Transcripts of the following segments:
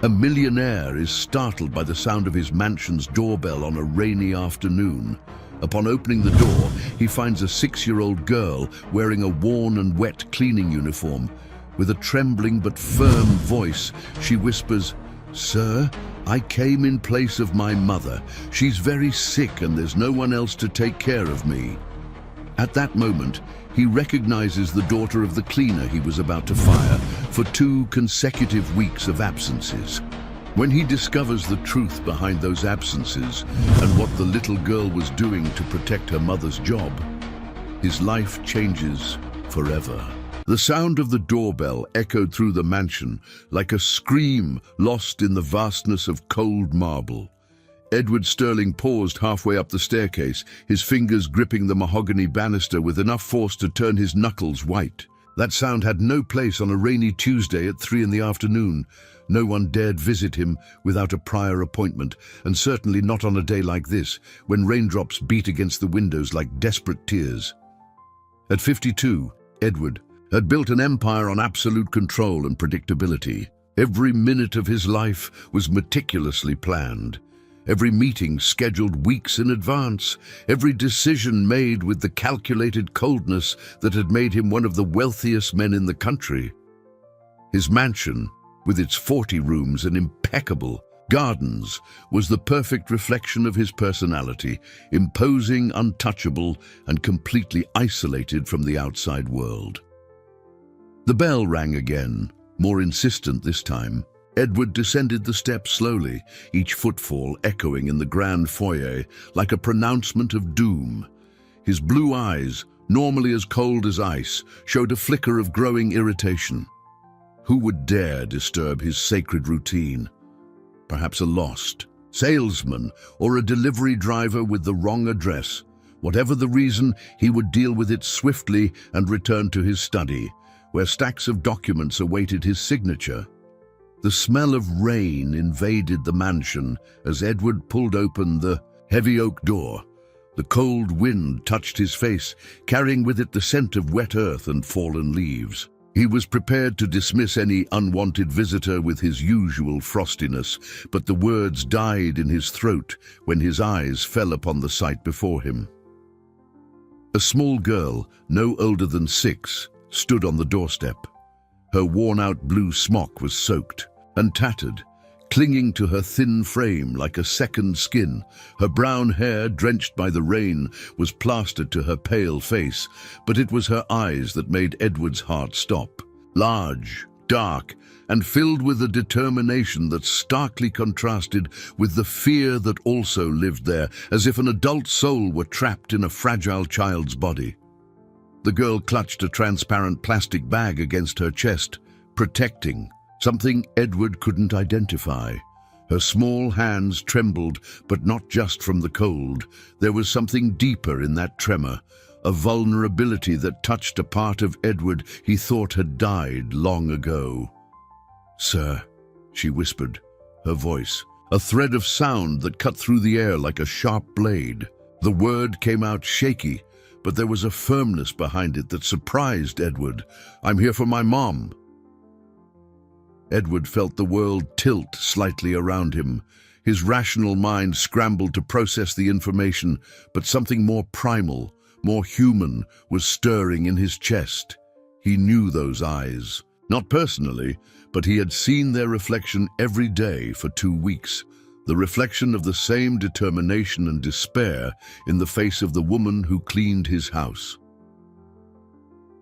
A millionaire is startled by the sound of his mansion's doorbell on a rainy afternoon. Upon opening the door, he finds a 6-year-old girl wearing a worn and wet cleaning uniform. With a trembling but firm voice, she whispers, "Sir, I came in place of my mother. She's very sick and there's no one else to take care of me." At that moment, he recognizes the daughter of the cleaner he was about to fire for 2 consecutive weeks of absences. When he discovers the truth behind those absences and what the little girl was doing to protect her mother's job, his life changes forever. The sound of the doorbell echoed through the mansion like a scream lost in the vastness of cold marble. Edward Sterling paused halfway up the staircase, his fingers gripping the mahogany banister with enough force to turn his knuckles white. That sound had no place on a rainy Tuesday at 3 in the afternoon. No one dared visit him without a prior appointment, and certainly not on a day like this, when raindrops beat against the windows like desperate tears. At 52, Edward had built an empire on absolute control and predictability. Every minute of his life was meticulously planned. Every meeting scheduled weeks in advance. Every decision made with the calculated coldness that had made him one of the wealthiest men in the country. His mansion, with its 40 rooms and impeccable gardens, was the perfect reflection of his personality, imposing, untouchable, and completely isolated from the outside world. The bell rang again, more insistent this time. Edward descended the steps slowly, each footfall echoing in the grand foyer like a pronouncement of doom. His blue eyes, normally as cold as ice, showed a flicker of growing irritation. Who would dare disturb his sacred routine? Perhaps a lost salesman or a delivery driver with the wrong address. Whatever the reason, he would deal with it swiftly and return to his study, where stacks of documents awaited his signature. The smell of rain invaded the mansion as Edward pulled open the heavy oak door. The cold wind touched his face, carrying with it the scent of wet earth and fallen leaves. He was prepared to dismiss any unwanted visitor with his usual frostiness, but the words died in his throat when his eyes fell upon the sight before him. A small girl, no older than 6, stood on the doorstep. Her worn-out blue smock was soaked and tattered, clinging to her thin frame like a second skin. Her brown hair, drenched by the rain, was plastered to her pale face, but it was her eyes that made Edward's heart stop. Large, dark, and filled with a determination that starkly contrasted with the fear that also lived there, as if an adult soul were trapped in a fragile child's body. The girl clutched a transparent plastic bag against her chest, protecting something Edward couldn't identify. Her small hands trembled, but not just from the cold. There was something deeper in that tremor, a vulnerability that touched a part of Edward he thought had died long ago. "Sir," she whispered, her voice a thread of sound that cut through the air like a sharp blade. The word came out shaky, but there was a firmness behind it that surprised Edward. "I'm here for my mom." Edward felt the world tilt slightly around him. His rational mind scrambled to process the information, but something more primal, more human, was stirring in his chest. He knew those eyes. Not personally, but he had seen their reflection every day for 2 weeks. The reflection of the same determination and despair in the face of the woman who cleaned his house.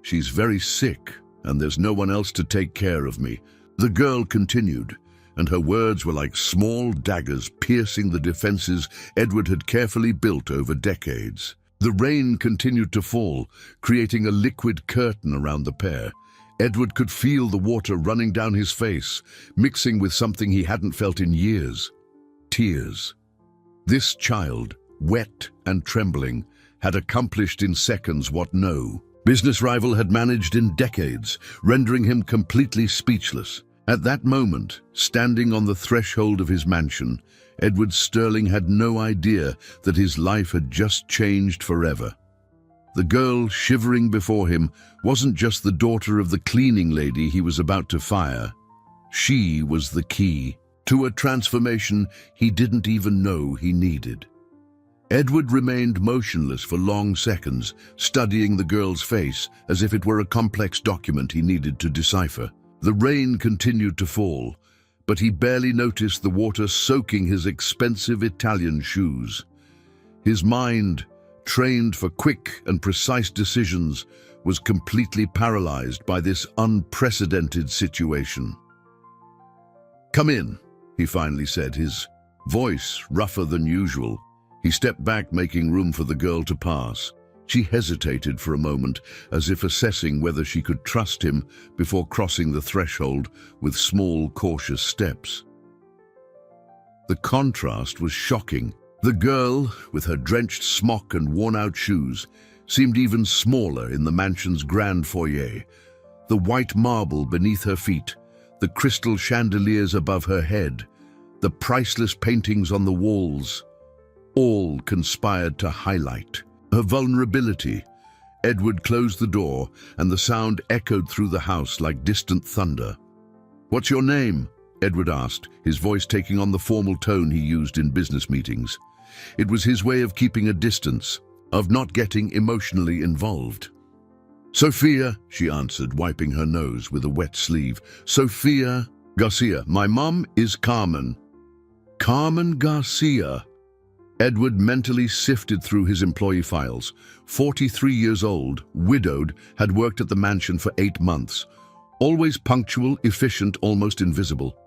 "She's very sick, and there's no one else to take care of me," the girl continued, and her words were like small daggers piercing the defenses Edward had carefully built over decades. The rain continued to fall, creating a liquid curtain around the pair. Edward could feel the water running down his face, mixing with something he hadn't felt in years: tears. This child, wet and trembling, had accomplished in seconds what no business rival had managed in decades, rendering him completely speechless. At that moment, standing on the threshold of his mansion, Edward Sterling had no idea that his life had just changed forever. The girl shivering before him wasn't just the daughter of the cleaning lady he was about to fire. She was the key. to a transformation he didn't even know he needed. Edward remained motionless for long seconds, studying the girl's face as if it were a complex document he needed to decipher. The rain continued to fall, but he barely noticed the water soaking his expensive Italian shoes. His mind, trained for quick and precise decisions, was completely paralyzed by this unprecedented situation. "Come in," he finally said, his voice rougher than usual. He stepped back, making room for the girl to pass. She hesitated for a moment, as if assessing whether she could trust him before crossing the threshold with small, cautious steps. The contrast was shocking. The girl, with her drenched smock and worn-out shoes, seemed even smaller in the mansion's grand foyer. The white marble beneath her feet, the crystal chandeliers above her head, the priceless paintings on the walls, all conspired to highlight her vulnerability. Edward closed the door, and the sound echoed through the house like distant thunder. "What's your name?" Edward asked, his voice taking on the formal tone he used in business meetings. It was his way of keeping a distance, of not getting emotionally involved. "Sophia," she answered, wiping her nose with a wet sleeve. "Sophia Garcia. My mom is Carmen." "Carmen Garcia." Edward mentally sifted through his employee files. 43 years old, widowed, had worked at the mansion for 8 months. Always punctual, efficient, almost invisible.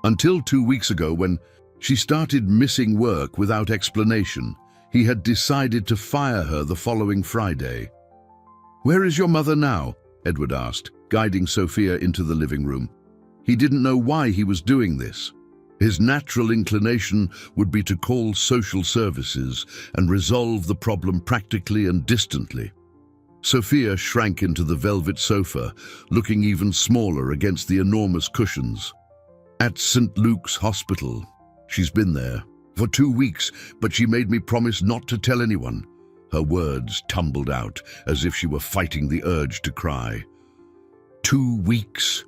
Until 2 weeks ago, when she started missing work without explanation. He had decided to fire her the following Friday. "Where is your mother now?" Edward asked, guiding Sophia into the living room. He didn't know why he was doing this. His natural inclination would be to call social services and resolve the problem practically and distantly. Sophia shrank into the velvet sofa, looking even smaller against the enormous cushions. "At St. Luke's Hospital. She's been there for 2 weeks, but she made me promise not to tell anyone." Her words tumbled out as if she were fighting the urge to cry. 2 weeks?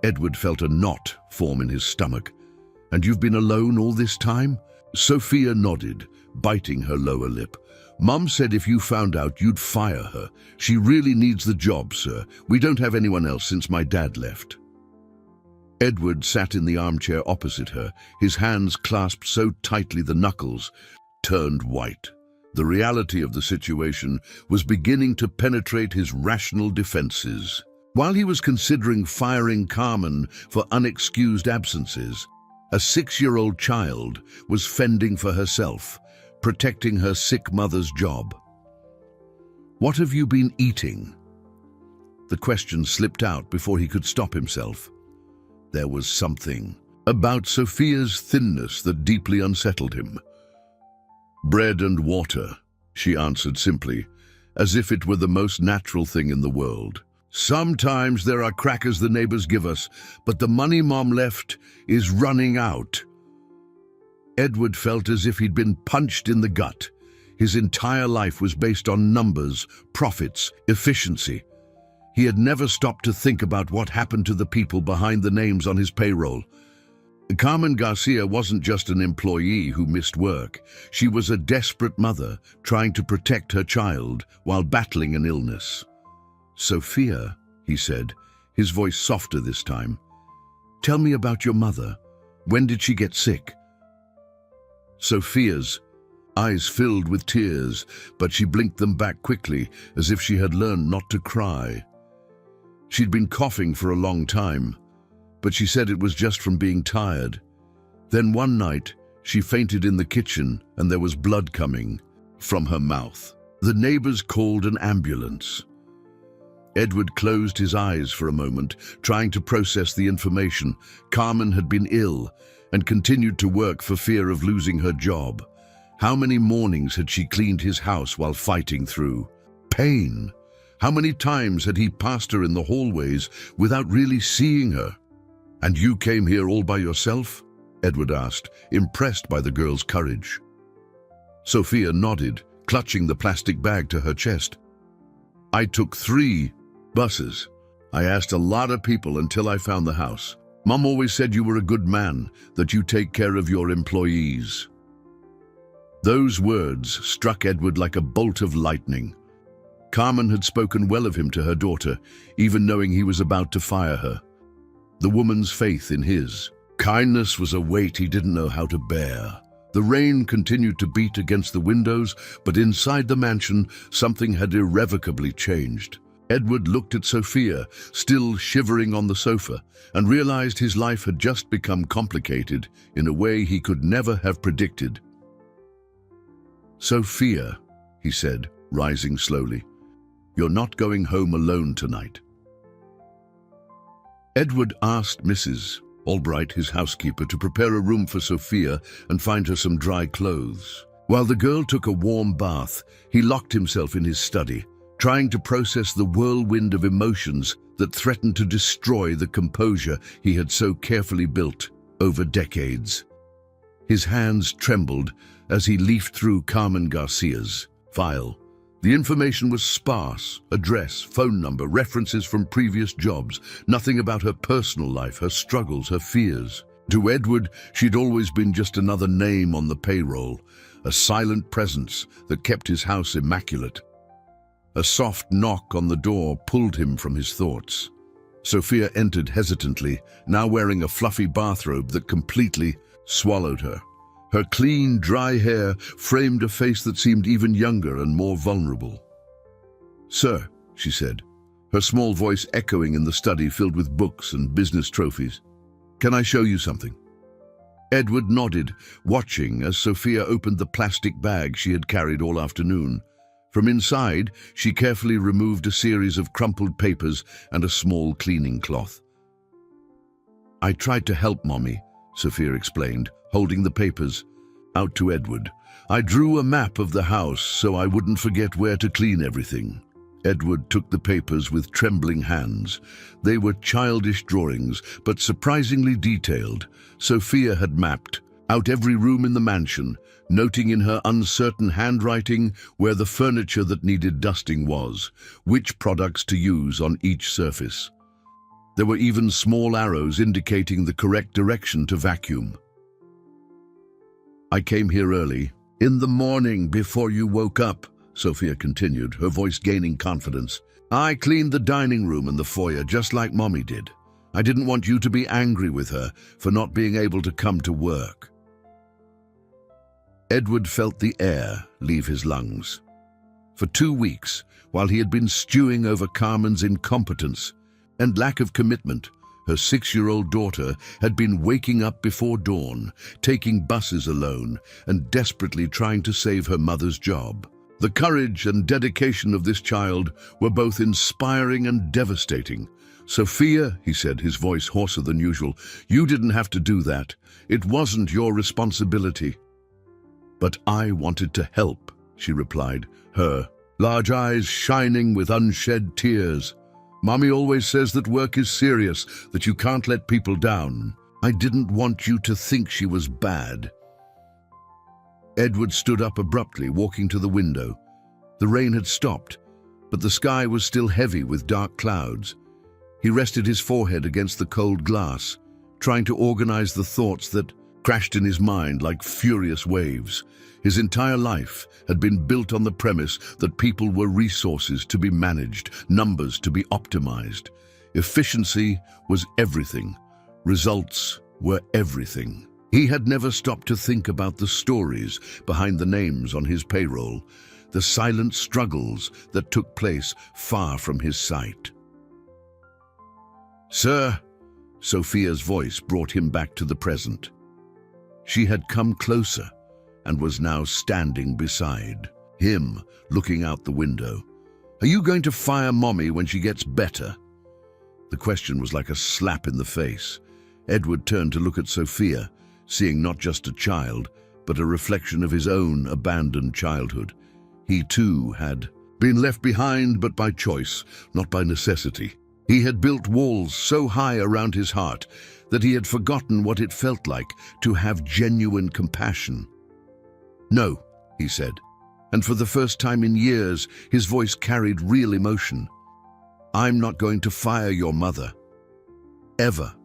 Edward felt a knot form in his stomach. "And you've been alone all this time?" Sophia nodded, biting her lower lip. "Mum said if you found out, you'd fire her. She really needs the job, sir. We don't have anyone else since my dad left." Edward sat in the armchair opposite her, his hands clasped so tightly the knuckles turned white. The reality of the situation was beginning to penetrate his rational defenses. While he was considering firing Carmen for unexcused absences, a 6-year-old child was fending for herself, protecting her sick mother's job. "What have you been eating?" The question slipped out before he could stop himself. There was something about Sophia's thinness that deeply unsettled him. "Bread and water," she answered simply, as if it were the most natural thing in the world. "Sometimes there are crackers the neighbors give us, but the money Mom left is running out." Edward felt as if he'd been punched in the gut. His entire life was based on numbers, profits, efficiency. He had never stopped to think about what happened to the people behind the names on his payroll. Carmen Garcia wasn't just an employee who missed work. She was a desperate mother trying to protect her child while battling an illness. "Sophia," he said, his voice softer this time. "Tell me about your mother. When did she get sick?" Sophia's eyes filled with tears, but she blinked them back quickly, as if she had learned not to cry. She'd been coughing for a long time, but she said it was just from being tired. Then one night, she fainted in the kitchen and there was blood coming from her mouth. The neighbors called an ambulance. Edward closed his eyes for a moment, trying to process the information. Carmen had been ill and continued to work for fear of losing her job. How many mornings had she cleaned his house while fighting through pain? How many times had he passed her in the hallways without really seeing her? "And you came here all by yourself?" Edward asked, impressed by the girl's courage. Sophia nodded, clutching the plastic bag to her chest. "I took 3 buses. I asked a lot of people until I found the house. Mum always said you were a good man, that you take care of your employees." Those words struck Edward like a bolt of lightning. Carmen had spoken well of him to her daughter, even knowing he was about to fire her. The woman's faith in his kindness was a weight he didn't know how to bear. The rain continued to beat against the windows, but inside the mansion, something had irrevocably changed. Edward looked at Sophia, still shivering on the sofa, and realized his life had just become complicated in a way he could never have predicted. "Sophia," he said, rising slowly, "you're not going home alone tonight." Edward asked Mrs. Albright, his housekeeper, to prepare a room for Sophia and find her some dry clothes. While the girl took a warm bath, he locked himself in his study, trying to process the whirlwind of emotions that threatened to destroy the composure he had so carefully built over decades. His hands trembled as he leafed through Carmen Garcia's file. The information was sparse: address, phone number, references from previous jobs, nothing about her personal life, her struggles, her fears. To Edward, she'd always been just another name on the payroll, a silent presence that kept his house immaculate. A soft knock on the door pulled him from his thoughts. Sophia entered hesitantly, now wearing a fluffy bathrobe that completely swallowed her. Her clean, dry hair framed a face that seemed even younger and more vulnerable. "Sir," she said, her small voice echoing in the study filled with books and business trophies, "can I show you something?" Edward nodded, watching as Sophia opened the plastic bag she had carried all afternoon. From inside, she carefully removed a series of crumpled papers and a small cleaning cloth. "I tried to help Mommy," Sophia explained, holding the papers out to Edward. "I drew a map of the house so I wouldn't forget where to clean everything." Edward took the papers with trembling hands. They were childish drawings, but surprisingly detailed. Sophia had mapped out every room in the mansion, noting in her uncertain handwriting where the furniture that needed dusting was, which products to use on each surface. There were even small arrows indicating the correct direction to vacuum. "I came here early, in the morning before you woke up," Sophia continued, her voice gaining confidence. "I cleaned the dining room and the foyer just like Mommy did. I didn't want you to be angry with her for not being able to come to work." Edward felt the air leave his lungs. For 2 weeks, while he had been stewing over Carmen's incompetence and lack of commitment, her 6-year-old daughter had been waking up before dawn, taking buses alone, and desperately trying to save her mother's job. The courage and dedication of this child were both inspiring and devastating. "Sophia," he said, his voice hoarser than usual, "you didn't have to do that. It wasn't your responsibility." "But I wanted to help," she replied, her large eyes shining with unshed tears. "Mommy always says that work is serious, that you can't let people down. I didn't want you to think she was bad." Edward stood up abruptly, walking to the window. The rain had stopped, but the sky was still heavy with dark clouds. He rested his forehead against the cold glass, trying to organize the thoughts that crashed in his mind like furious waves. His entire life had been built on the premise that people were resources to be managed, numbers to be optimized. Efficiency was everything. Results were everything. He had never stopped to think about the stories behind the names on his payroll, the silent struggles that took place far from his sight. "Sir," Sophia's voice brought him back to the present. She had come closer and was now standing beside him, looking out the window. "Are you going to fire Mommy when she gets better?" The question was like a slap in the face. Edward turned to look at Sophia, seeing not just a child, but a reflection of his own abandoned childhood. He too had been left behind, but by choice, not by necessity. He had built walls so high around his heart that he had forgotten what it felt like to have genuine compassion. "No," he said, and for the first time in years, his voice carried real emotion. "I'm not going to fire your mother. Ever."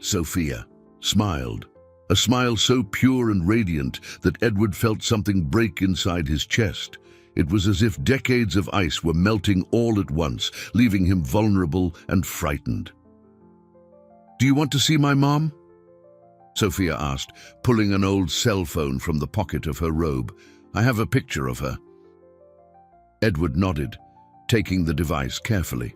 Sophia smiled, a smile so pure and radiant that Edward felt something break inside his chest. It was as if decades of ice were melting all at once, leaving him vulnerable and frightened. "Do you want to see my mom?" Sophia asked, pulling an old cell phone from the pocket of her robe. "I have a picture of her." Edward nodded, taking the device carefully.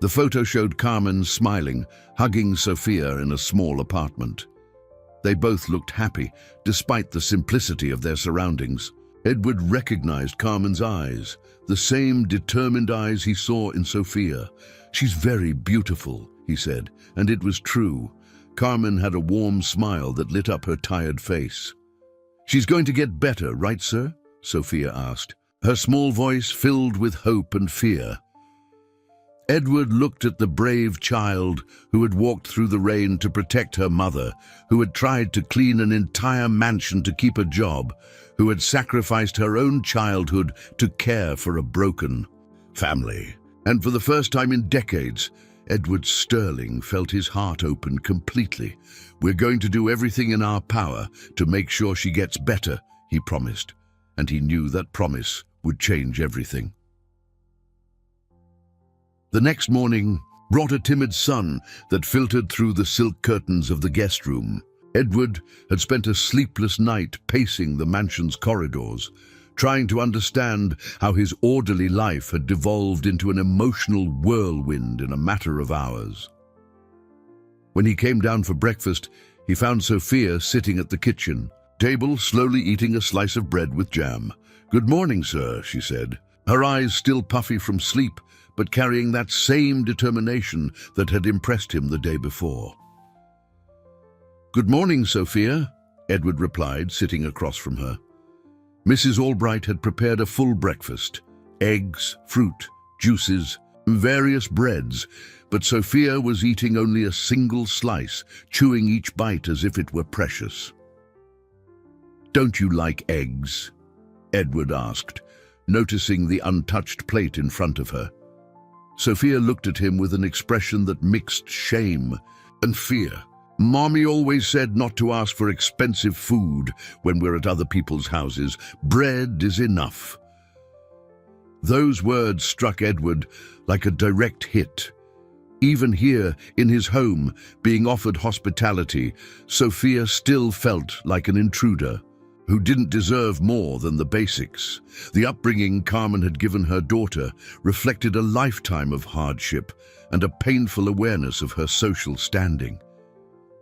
The photo showed Carmen smiling, hugging Sophia in a small apartment. They both looked happy, despite the simplicity of their surroundings. Edward recognized Carmen's eyes, the same determined eyes he saw in Sophia. "She's very beautiful," he said, and it was true. Carmen had a warm smile that lit up her tired face. "She's going to get better, right, sir?" Sophia asked, her small voice filled with hope and fear. Edward looked at the brave child who had walked through the rain to protect her mother, who had tried to clean an entire mansion to keep a job, who had sacrificed her own childhood to care for a broken family. And for the first time in decades, Edward Sterling felt his heart open completely. "We're going to do everything in our power to make sure she gets better," he promised, and he knew that promise would change everything. The next morning brought a timid sun that filtered through the silk curtains of the guest room. Edward had spent a sleepless night pacing the mansion's corridors, trying to understand how his orderly life had devolved into an emotional whirlwind in a matter of hours. When he came down for breakfast, he found Sophia sitting at the kitchen table, slowly eating a slice of bread with jam. "Good morning, sir," she said, her eyes still puffy from sleep, but carrying that same determination that had impressed him the day before. "Good morning, Sophia," Edward replied, sitting across from her. Mrs. Albright had prepared a full breakfast: eggs, fruit, juices, various breads, but Sophia was eating only a single slice, chewing each bite as if it were precious. "Don't you like eggs?" Edward asked, noticing the untouched plate in front of her. Sophia looked at him with an expression that mixed shame and fear. "Mommy always said not to ask for expensive food when we're at other people's houses. Bread is enough." Those words struck Edward like a direct hit. Even here, in his home, being offered hospitality, Sophia still felt like an intruder who didn't deserve more than the basics. The upbringing Carmen had given her daughter reflected a lifetime of hardship and a painful awareness of her social standing.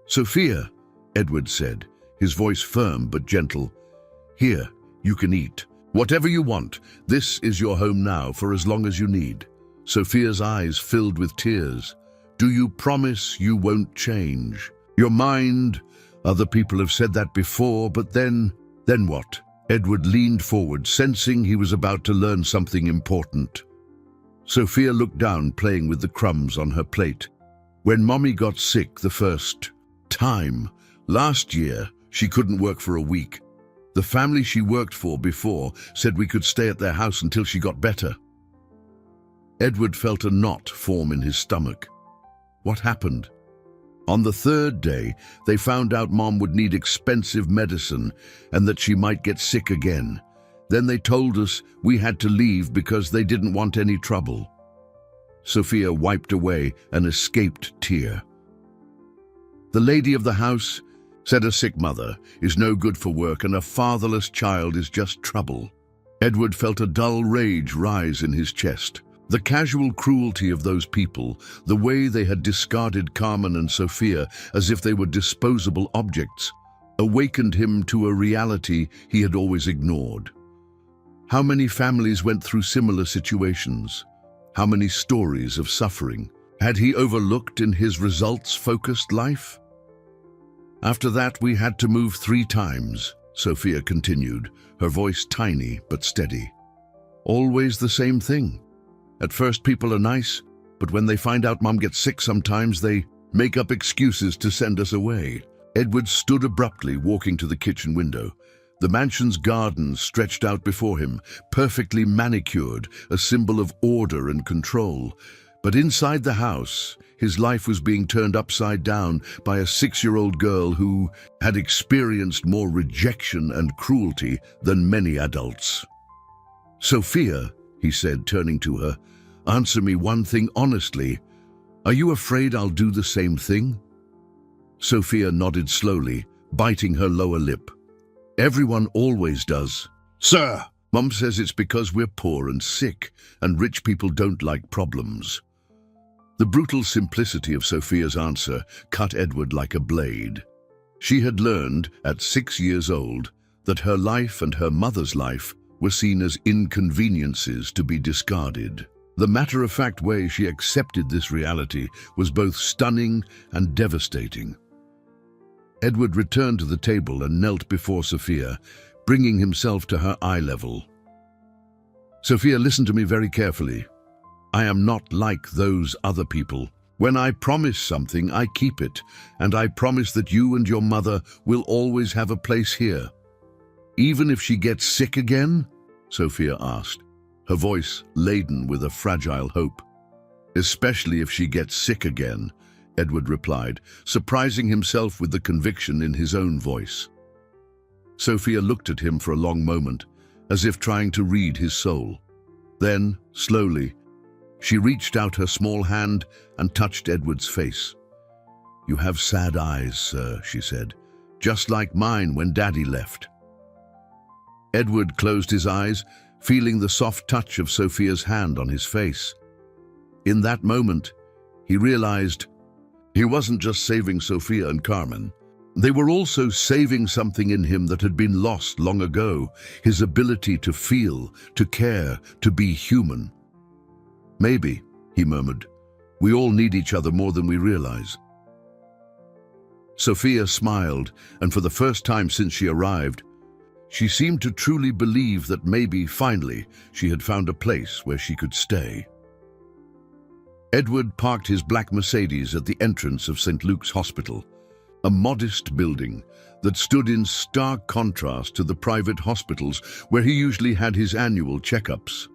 "Sophia," Edward said, his voice firm but gentle, "here, you can eat. Whatever you want, this is your home now for as long as you need." Sophia's eyes filled with tears. "Do you promise you won't change? Your mind, other people have said that before, but then what?" Edward leaned forward, sensing he was about to learn something important. Sophia looked down, playing with the crumbs on her plate. "When Mommy got sick the first time, last year, she couldn't work for a week. The family she worked for before said we could stay at their house until she got better." Edward felt a knot form in his stomach. What happened? On the third day, they found out Mom would need expensive medicine and that she might get sick again. Then they told us we had to leave because they didn't want any trouble. Sophia wiped away an escaped tear. "The lady of the house said a sick mother is no good for work and a fatherless child is just trouble." Edward felt a dull rage rise in his chest. The casual cruelty of those people, the way they had discarded Carmen and Sophia as if they were disposable objects, awakened him to a reality he had always ignored. How many families went through similar situations? How many stories of suffering had he overlooked in his results-focused life? "After that, we had to move 3 times, Sophia continued, her voice tiny but steady. "Always the same thing. At first people are nice, but when they find out Mom gets sick sometimes they make up excuses to send us away." Edward stood abruptly, walking to the kitchen window. The mansion's garden stretched out before him, perfectly manicured, a symbol of order and control. But inside the house, his life was being turned upside down by a 6-year-old girl who had experienced more rejection and cruelty than many adults. "Sophia," he said, turning to her, "answer me one thing honestly. Are you afraid I'll do the same thing?" Sophia nodded slowly, biting her lower lip. "Everyone always does." "Sir, Mum says it's because we're poor and sick, and rich people don't like problems." The brutal simplicity of Sophia's answer cut Edward like a blade. She had learned, at 6 years old, that her life and her mother's life were seen as inconveniences to be discarded. The matter-of-fact way she accepted this reality was both stunning and devastating. Edward returned to the table and knelt before Sophia, bringing himself to her eye level. "Sophia, listen to me very carefully. I am not like those other people. When I promise something, I keep it, and I promise that you and your mother will always have a place here." "Even if she gets sick again?" Sophia asked, her voice laden with a fragile hope. "Especially if she gets sick again," Edward replied, surprising himself with the conviction in his own voice. Sophia looked at him for a long moment, as if trying to read his soul. Then, slowly, she reached out her small hand and touched Edward's face. "You have sad eyes, sir," she said, "just like mine when Daddy left." Edward closed his eyes, feeling the soft touch of Sophia's hand on his face. In that moment, he realized he wasn't just saving Sophia and Carmen. They were also saving something in him that had been lost long ago, his ability to feel, to care, to be human. "Maybe," he murmured, "we all need each other more than we realize." Sophia smiled, and for the first time since she arrived, she seemed to truly believe that maybe, finally, she had found a place where she could stay. Edward parked his black Mercedes at the entrance of St. Luke's Hospital, a modest building that stood in stark contrast to the private hospitals where he usually had his annual checkups.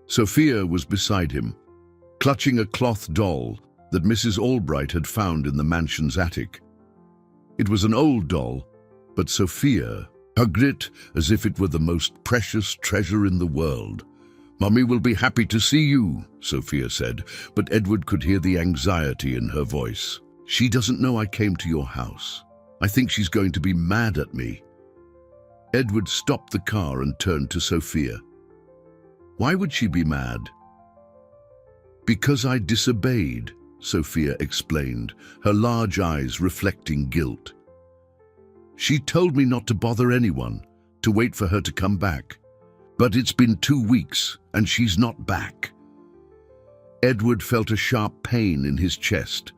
Sophia was beside him, clutching a cloth doll that Mrs. Albright had found in the mansion's attic. It was an old doll, but Sophia hugged it as if it were the most precious treasure in the world. "Mummy will be happy to see you," Sophia said, but Edward could hear the anxiety in her voice. "She doesn't know I came to your house. I think she's going to be mad at me." Edward stopped the car and turned to Sophia. "Why would she be mad?" "Because I disobeyed," Sophia explained, her large eyes reflecting guilt. "She told me not to bother anyone, to wait for her to come back. But it's been 2 weeks, and she's not back." Edward felt a sharp pain in his chest.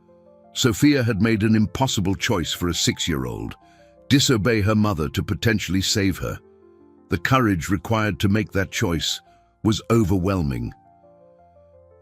Sophia had made an impossible choice for a 6-year-old, disobey her mother to potentially save her. The courage required to make that choice was overwhelming.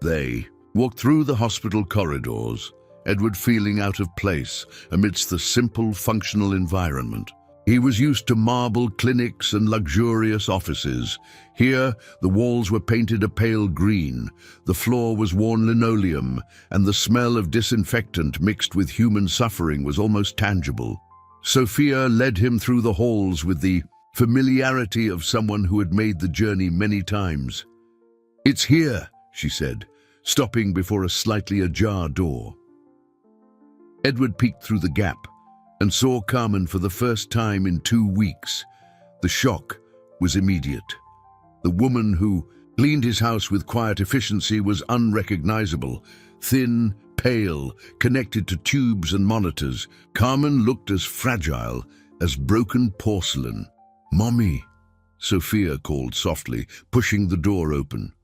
They walked through the hospital corridors, Edward feeling out of place amidst the simple, functional environment. He was used to marble clinics and luxurious offices. Here, the walls were painted a pale green, the floor was worn linoleum, and the smell of disinfectant mixed with human suffering was almost tangible. Sophia led him through the halls with the familiarity of someone who had made the journey many times. "It's here," she said, stopping before a slightly ajar door. Edward peeked through the gap and saw Carmen for the first time in 2 weeks. The shock was immediate. The woman who cleaned his house with quiet efficiency was unrecognizable, thin, pale, connected to tubes and monitors. Carmen looked as fragile as broken porcelain. "Mommy," Sophia called softly, pushing the door open.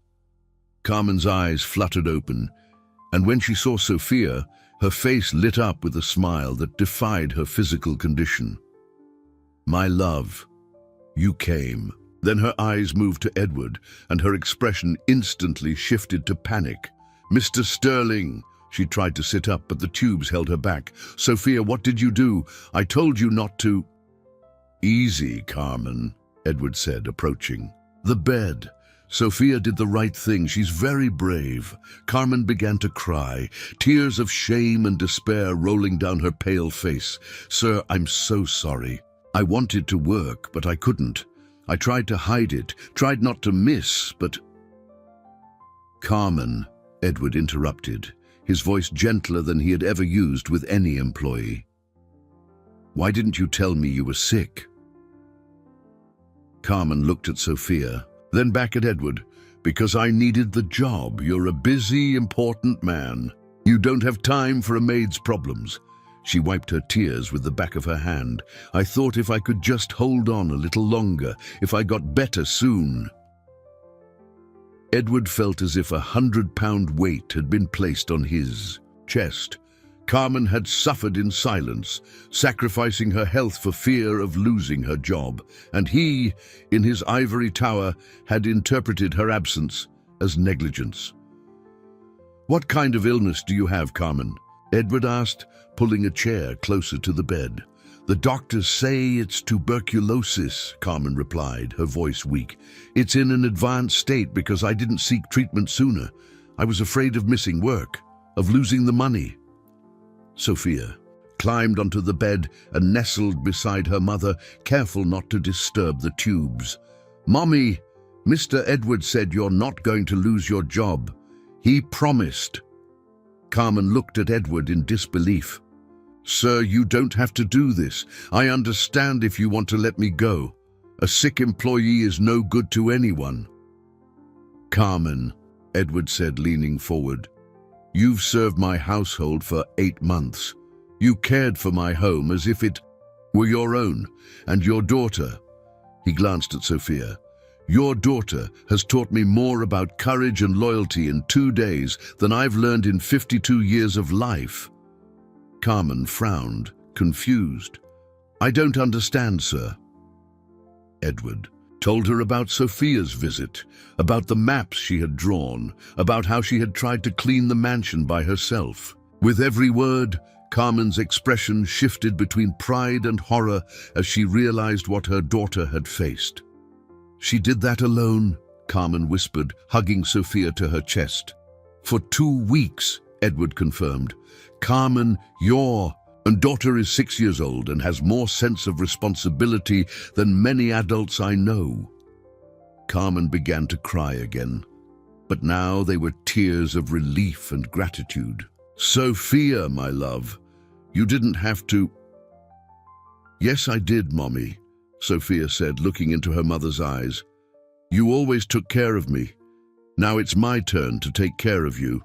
Carmen's eyes fluttered open, and when she saw Sophia, her face lit up with a smile that defied her physical condition. "My love, you came." Then her eyes moved to Edward, and her expression instantly shifted to panic. "Mr. Sterling." She tried to sit up, but the tubes held her back. "Sophia, what did you do? I told you not to." "Easy, Carmen," Edward said, approaching. "The bed." Sophia did the right thing. She's very brave. Carmen began to cry, tears of shame and despair rolling down her pale face. Sir, I'm so sorry. I wanted to work, but I couldn't. I tried to hide it, tried not to miss, but... Carmen, Edward interrupted, his voice gentler than he had ever used with any employee. Why didn't you tell me you were sick? Carmen looked at Sophia, then back at Edward. Because I needed the job. You're a busy, important man. You don't have time for a maid's problems. She wiped her tears with the back of her hand. I thought if I could just hold on a little longer, if I got better soon. Edward felt as if 100-pound weight had been placed on his chest. Carmen had suffered in silence, sacrificing her health for fear of losing her job, and he, in his ivory tower, had interpreted her absence as negligence. What kind of illness do you have, Carmen? Edward asked, pulling a chair closer to the bed. The doctors say it's tuberculosis, Carmen replied, her voice weak. It's in an advanced state because I didn't seek treatment sooner. I was afraid of missing work, of losing the money. Sophia climbed onto the bed and nestled beside her mother, careful not to disturb the tubes. Mommy, Mr. Edward said you're not going to lose your job. He promised. Carmen looked at Edward in disbelief. Sir, you don't have to do this. I understand if you want to let me go. A sick employee is no good to anyone. Carmen, Edward said, leaning forward. You've served my household for 8 months. You cared for my home as if it were your own, and your daughter. He glanced at Sophia. Your daughter has taught me more about courage and loyalty in 2 days than I've learned in 52 years of life. Carmen frowned, confused. I don't understand, sir. Edward told her about Sophia's visit, about the maps she had drawn, about how she had tried to clean the mansion by herself. With every word, Carmen's expression shifted between pride and horror as she realized what her daughter had faced. She did that alone, Carmen whispered, hugging Sophia to her chest. For 2 weeks, Edward confirmed. Carmen, your daughter is 6 years old and has more sense of responsibility than many adults I know. Carmen began to cry again, but now they were tears of relief and gratitude. Sophia, my love, you didn't have to... Yes, I did, Mommy, Sophia said, looking into her mother's eyes. You always took care of me. Now it's my turn to take care of you.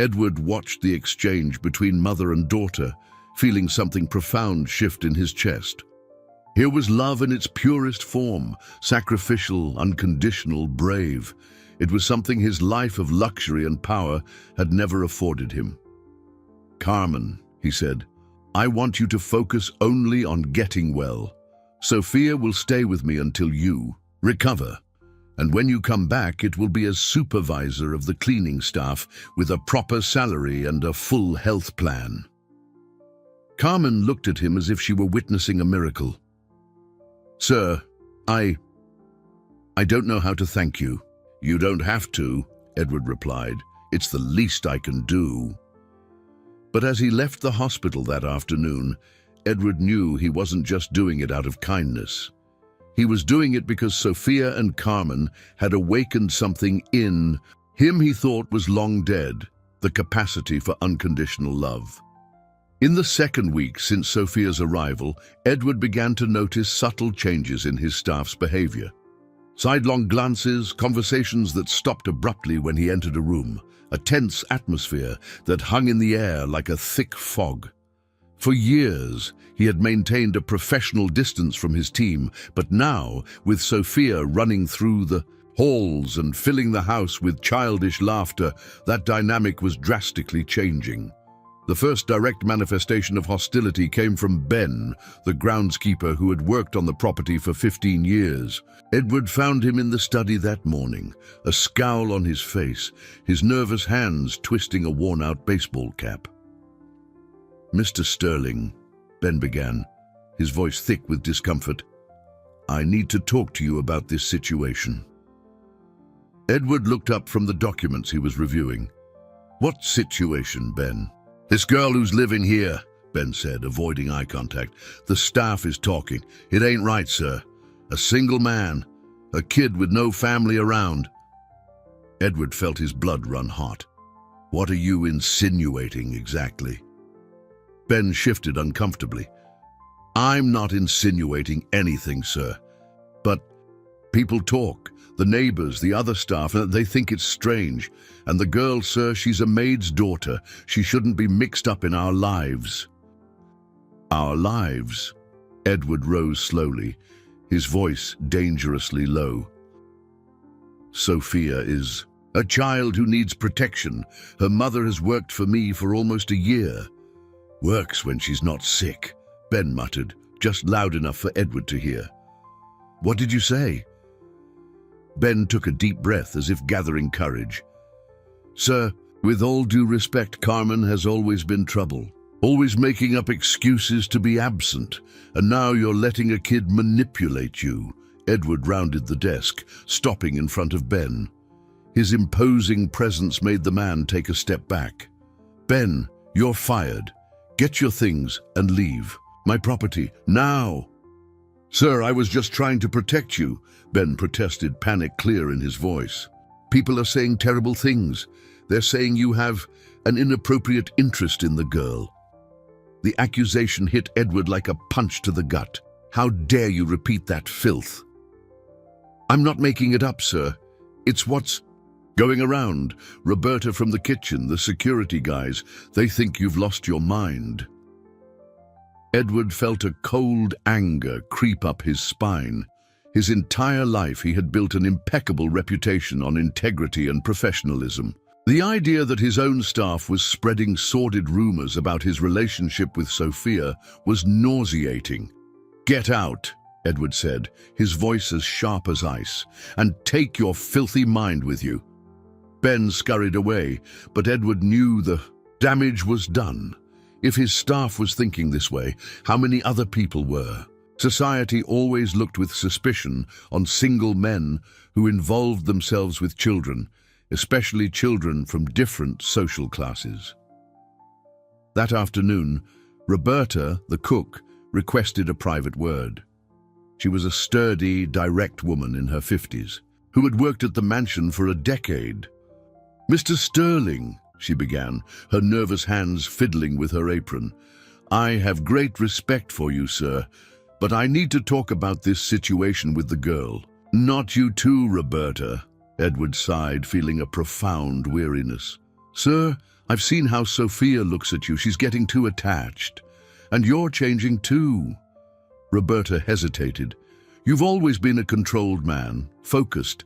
Edward watched the exchange between mother and daughter, feeling something profound shift in his chest. Here was love in its purest form, sacrificial, unconditional, brave. It was something his life of luxury and power had never afforded him. Carmen, he said, I want you to focus only on getting well. Sophia will stay with me until you recover. And when you come back, it will be as supervisor of the cleaning staff with a proper salary and a full health plan. Carmen looked at him as if she were witnessing a miracle. Sir, I don't know how to thank you. You don't have to, Edward replied. It's the least I can do. But as he left the hospital that afternoon, Edward knew he wasn't just doing it out of kindness. He was doing it because Sophia and Carmen had awakened something in him he thought was long dead, the capacity for unconditional love. In the second week since Sophia's arrival, Edward began to notice subtle changes in his staff's behavior. Sidelong glances, conversations that stopped abruptly when he entered a room, a tense atmosphere that hung in the air like a thick fog. For years, he had maintained a professional distance from his team, but now, with Sophia running through the halls and filling the house with childish laughter, that dynamic was drastically changing. The first direct manifestation of hostility came from Ben, the groundskeeper who had worked on the property for 15 years. Edward found him in the study that morning, a scowl on his face, his nervous hands twisting a worn-out baseball cap. Mr. Sterling, Ben began, his voice thick with discomfort. I need to talk to you about this situation. Edward looked up from the documents he was reviewing. What situation, Ben? This girl who's living here, Ben said, avoiding eye contact. The staff is talking. It ain't right, sir. A single man, a kid with no family around. Edward felt his blood run hot. What are you insinuating exactly? Ben shifted uncomfortably. I'm not insinuating anything, sir. But people talk. The neighbors, the other staff, they think it's strange. And the girl, sir, she's a maid's daughter. She shouldn't be mixed up in our lives. Our lives? Edward rose slowly, his voice dangerously low. Sophia is a child who needs protection. Her mother has worked for me for almost a year. Works when she's not sick, Ben muttered, just loud enough for Edward to hear. What did you say? Ben took a deep breath as if gathering courage. Sir, with all due respect, Carmen has always been trouble. Always making up excuses to be absent. And now you're letting a kid manipulate you. Edward rounded the desk, stopping in front of Ben. His imposing presence made the man take a step back. Ben, you're fired. Get your things and leave. My property, now. Sir, I was just trying to protect you, Ben protested, panic clear in his voice. People are saying terrible things. They're saying you have an inappropriate interest in the girl. The accusation hit Edward like a punch to the gut. How dare you repeat that filth? I'm not making it up, sir. It's what's going around. Roberta from the kitchen, the security guys, they think you've lost your mind. Edward felt a cold anger creep up his spine. His entire life he had built an impeccable reputation on integrity and professionalism. The idea that his own staff was spreading sordid rumors about his relationship with Sophia was nauseating. Get out, Edward said, his voice as sharp as ice, and take your filthy mind with you. Ben scurried away, but Edward knew the damage was done. If his staff was thinking this way, how many other people were? Society always looked with suspicion on single men who involved themselves with children, especially children from different social classes. That afternoon, Roberta, the cook, requested a private word. She was a sturdy, direct woman in her 50s, who had worked at the mansion for a decade. Mr. Sterling, she began, her nervous hands fiddling with her apron. I have great respect for you, sir, but I need to talk about this situation with the girl. Not you too, Roberta, Edward sighed, feeling a profound weariness. Sir, I've seen how Sophia looks at you. She's getting too attached. And you're changing too. Roberta hesitated. You've always been a controlled man, focused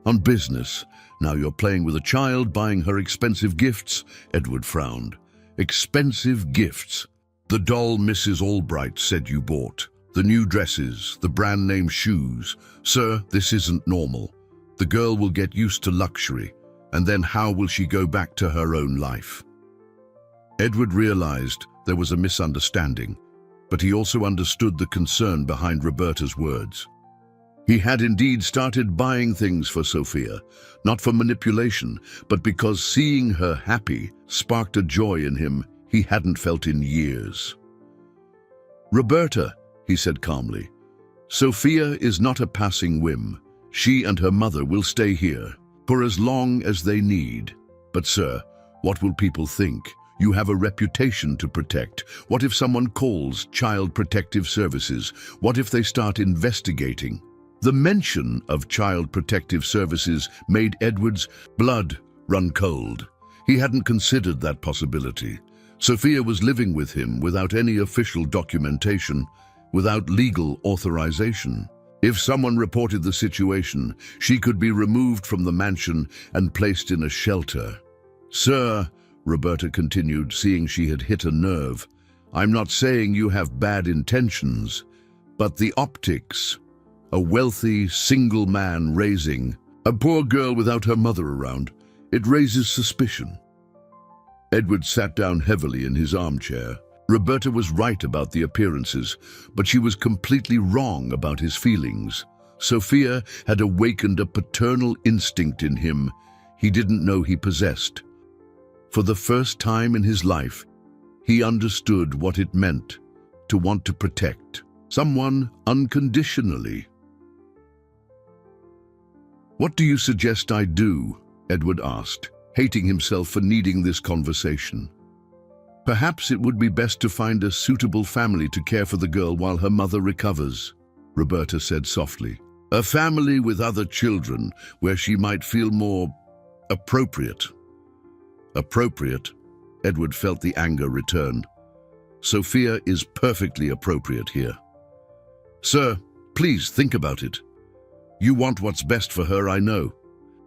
on business. Now you're playing with a child, buying her expensive gifts. Edward frowned. Expensive gifts. The doll Mrs. Albright said you bought. The new dresses, the brand name shoes. Sir, this isn't normal. The girl will get used to luxury, and then how will she go back to her own life? Edward realized there was a misunderstanding, but he also understood the concern behind Roberta's words. He had indeed started buying things for Sophia, not for manipulation, but because seeing her happy sparked a joy in him he hadn't felt in years. Roberta, he said calmly, Sophia is not a passing whim. She and her mother will stay here for as long as they need. But sir, what will people think? You have a reputation to protect. What if someone calls Child Protective Services? What if they start investigating? The mention of Child Protective Services made Edward's blood run cold. He hadn't considered that possibility. Sophia was living with him without any official documentation, without legal authorization. If someone reported the situation, she could be removed from the mansion and placed in a shelter. Sir, Roberta continued, seeing she had hit a nerve, I'm not saying you have bad intentions, but the optics. A wealthy, single man raising a poor girl without her mother around, it raises suspicion. Edward sat down heavily in his armchair. Roberta was right about the appearances, but she was completely wrong about his feelings. Sophia had awakened a paternal instinct in him he didn't know he possessed. For the first time in his life, he understood what it meant to want to protect someone unconditionally. "What do you suggest I do?" Edward asked, hating himself for needing this conversation. "Perhaps it would be best to find a suitable family to care for the girl while her mother recovers," Roberta said softly. "A family with other children where she might feel more appropriate." Appropriate? Edward felt the anger return. Sophia is perfectly appropriate here. "Sir, please think about it. You want what's best for her, I know.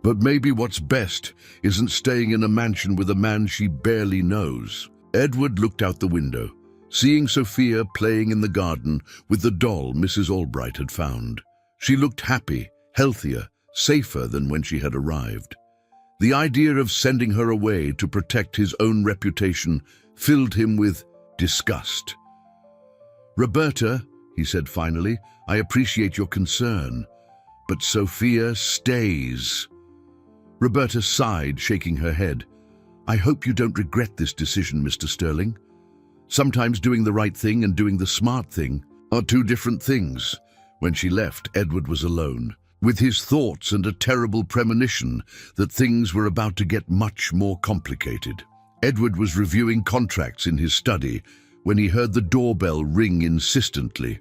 But maybe what's best isn't staying in a mansion with a man she barely knows." Edward looked out the window, seeing Sophia playing in the garden with the doll Mrs. Albright had found. She looked happy, healthier, safer than when she had arrived. The idea of sending her away to protect his own reputation filled him with disgust. "Roberta," he said finally, "I appreciate your concern, but Sophia stays." Roberta sighed, shaking her head. "I hope you don't regret this decision, Mr. Sterling. Sometimes doing the right thing and doing the smart thing are two different things." When she left, Edward was alone, with his thoughts and a terrible premonition that things were about to get much more complicated. Edward was reviewing contracts in his study when he heard the doorbell ring insistently.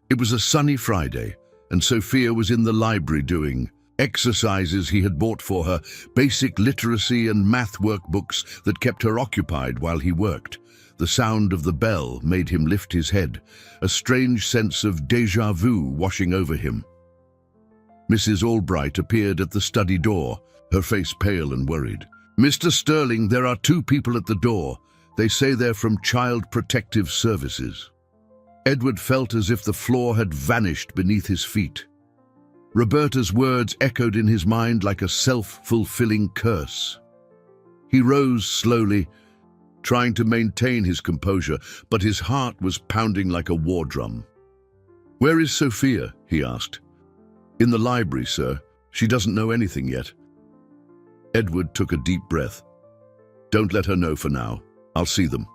It was a sunny Friday, and Sophia was in the library doing exercises he had bought for her, basic literacy and math workbooks that kept her occupied while he worked. The sound of the bell made him lift his head, a strange sense of déjà vu washing over him. Mrs. Albright appeared at the study door, her face pale and worried. "Mr. Sterling, there are two people at the door. They say they're from Child Protective Services." Edward felt as if the floor had vanished beneath his feet. Roberta's words echoed in his mind like a self-fulfilling curse. He rose slowly, trying to maintain his composure, but his heart was pounding like a war drum. "Where is Sophia?" he asked. "In the library, sir. She doesn't know anything yet." Edward took a deep breath. "Don't let her know for now. I'll see them."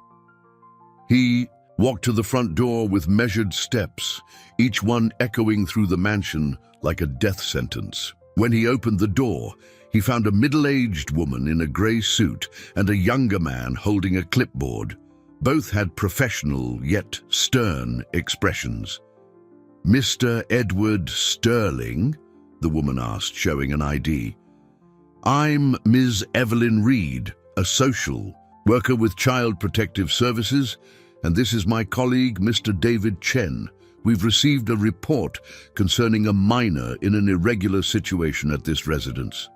He walked to the front door with measured steps, each one echoing through the mansion like a death sentence. When he opened the door, he found a middle-aged woman in a grey suit and a younger man holding a clipboard. Both had professional yet stern expressions. "Mr. Edward Sterling?" the woman asked, showing an ID. "I'm Ms. Evelyn Reed, a social worker with Child Protective Services, and this is my colleague, Mr. David Chen. We've received a report concerning a minor in an irregular situation at this residence."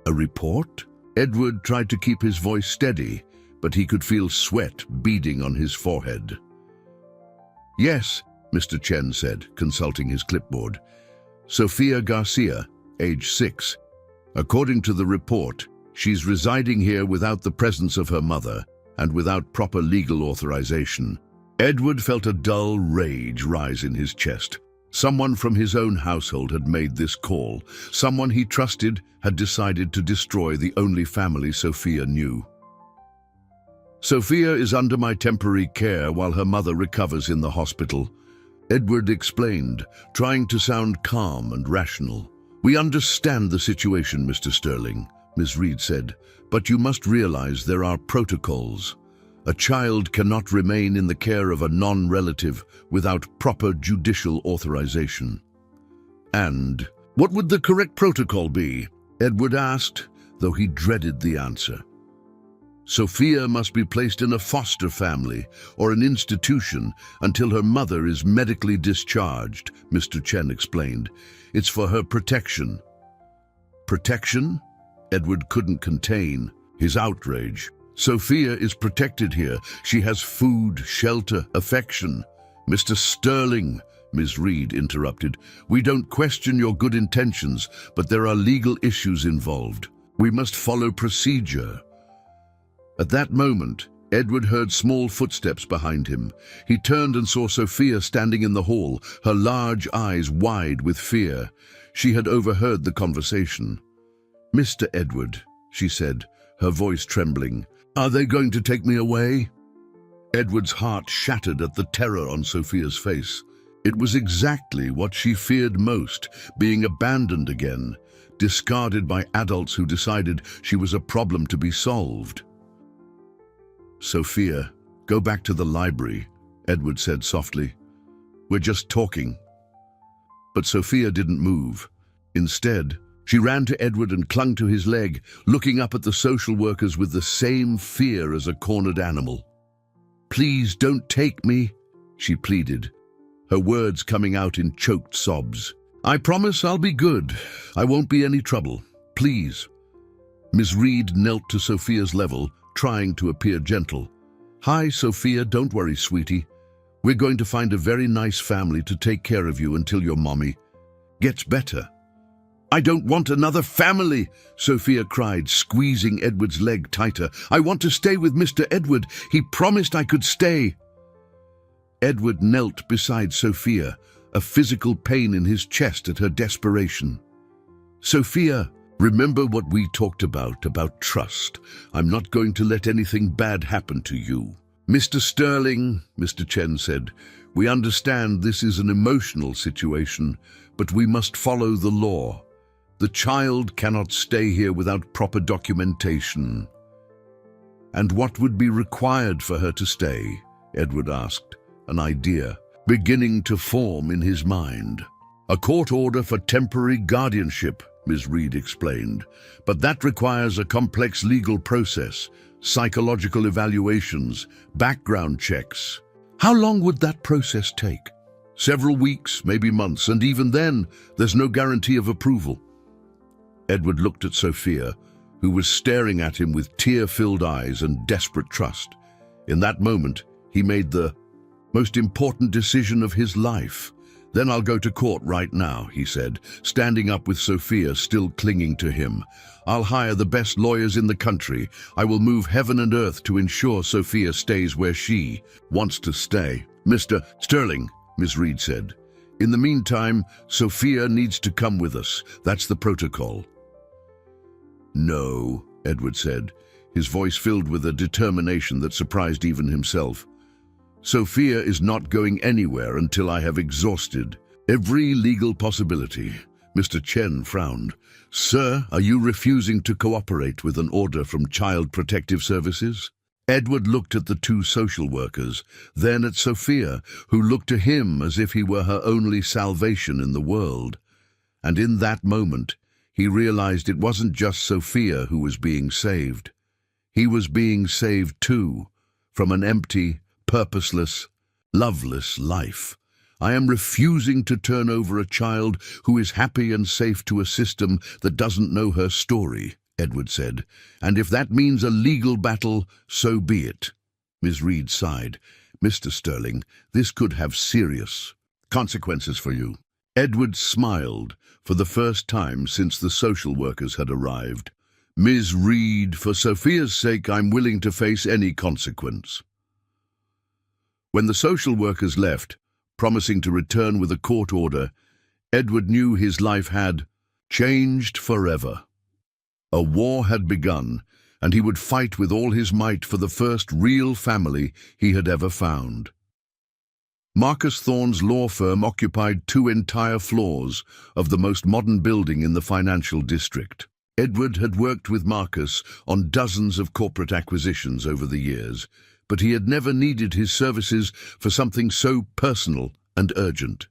"A report?" Edward tried to keep his voice steady, but he could feel sweat beading on his forehead. "Yes," Mr. Chen said, consulting his clipboard. "Sophia Garcia, age 6. According to the report, she's residing here without the presence of her mother and without proper legal authorization." Edward felt a dull rage rise in his chest. Someone from his own household had made this call. Someone he trusted had decided to destroy the only family Sophia knew. "Sophia is under my temporary care while her mother recovers in the hospital," Edward explained, trying to sound calm and rational. "We understand the situation, Mr. Sterling," Ms. Reed said, "but you must realize there are protocols. A child cannot remain in the care of a non-relative without proper judicial authorization." "And what would the correct protocol be?" Edward asked, though he dreaded the answer. "Sophia must be placed in a foster family or an institution until her mother is medically discharged," Mr. Chen explained. "It's for her protection." "Protection?" Edward couldn't contain his outrage. "Sophia is protected here. She has food, shelter, affection." "Mr. Sterling," Ms. Reed interrupted, "we don't question your good intentions, but there are legal issues involved. We must follow procedure." At that moment, Edward heard small footsteps behind him. He turned and saw Sophia standing in the hall, her large eyes wide with fear. She had overheard the conversation. "Mr. Edward," she said, her voice trembling, "are they going to take me away?" Edward's heart shattered at the terror on Sophia's face. It was exactly what she feared most, being abandoned again, discarded by adults who decided she was a problem to be solved. "Sophia, go back to the library," Edward said softly. "We're just talking." But Sophia didn't move. Instead, she ran to Edward and clung to his leg, looking up at the social workers with the same fear as a cornered animal. "Please don't take me," she pleaded, her words coming out in choked sobs. "I promise I'll be good. I won't be any trouble. Please." Miss Reed knelt to Sophia's level, trying to appear gentle. "Hi, Sophia, don't worry, sweetie. We're going to find a very nice family to take care of you until your mommy gets better." "I don't want another family," Sophia cried, squeezing Edward's leg tighter. "I want to stay with Mr. Edward. He promised I could stay." Edward knelt beside Sophia, a physical pain in his chest at her desperation. "Sophia, remember what we talked about trust. I'm not going to let anything bad happen to you." "Mr. Sterling," Mr. Chen said, "we understand this is an emotional situation, but we must follow the law. The child cannot stay here without proper documentation." "And what would be required for her to stay?" Edward asked, an idea beginning to form in his mind. "A court order for temporary guardianship," Ms. Reed explained, "but that requires a complex legal process, psychological evaluations, background checks." "How long would that process take?" "Several weeks, maybe months, and even then, there's no guarantee of approval." Edward looked at Sophia, who was staring at him with tear-filled eyes and desperate trust. In that moment, he made the most important decision of his life. "Then I'll go to court right now," he said, standing up with Sophia still clinging to him. "I'll hire the best lawyers in the country. I will move heaven and earth to ensure Sophia stays where she wants to stay." "Mr. Sterling," Ms. Reed said, "in the meantime, Sophia needs to come with us. That's the protocol." "No," Edward said, his voice filled with a determination that surprised even himself. "Sophia is not going anywhere until I have exhausted every legal possibility." Mr. Chen frowned. "Sir, are you refusing to cooperate with an order from Child Protective Services?" Edward looked at the two social workers, then at Sophia, who looked to him as if he were her only salvation in the world. And in that moment, he realized it wasn't just Sophia who was being saved. He was being saved too, from an empty, purposeless, loveless life. "I am refusing to turn over a child who is happy and safe to a system that doesn't know her story," Edward said. "And if that means a legal battle, so be it." Ms. Reed sighed. "Mr. Sterling, this could have serious consequences for you." Edward smiled for the first time since the social workers had arrived. "Ms. Reed, for Sophia's sake, I'm willing to face any consequence." When the social workers left, promising to return with a court order, Edward knew his life had changed forever. A war had begun, and he would fight with all his might for the first real family he had ever found. Marcus Thorne's law firm occupied 2 entire floors of the most modern building in the financial district. Edward had worked with Marcus on dozens of corporate acquisitions over the years, but he had never needed his services for something so personal and urgent.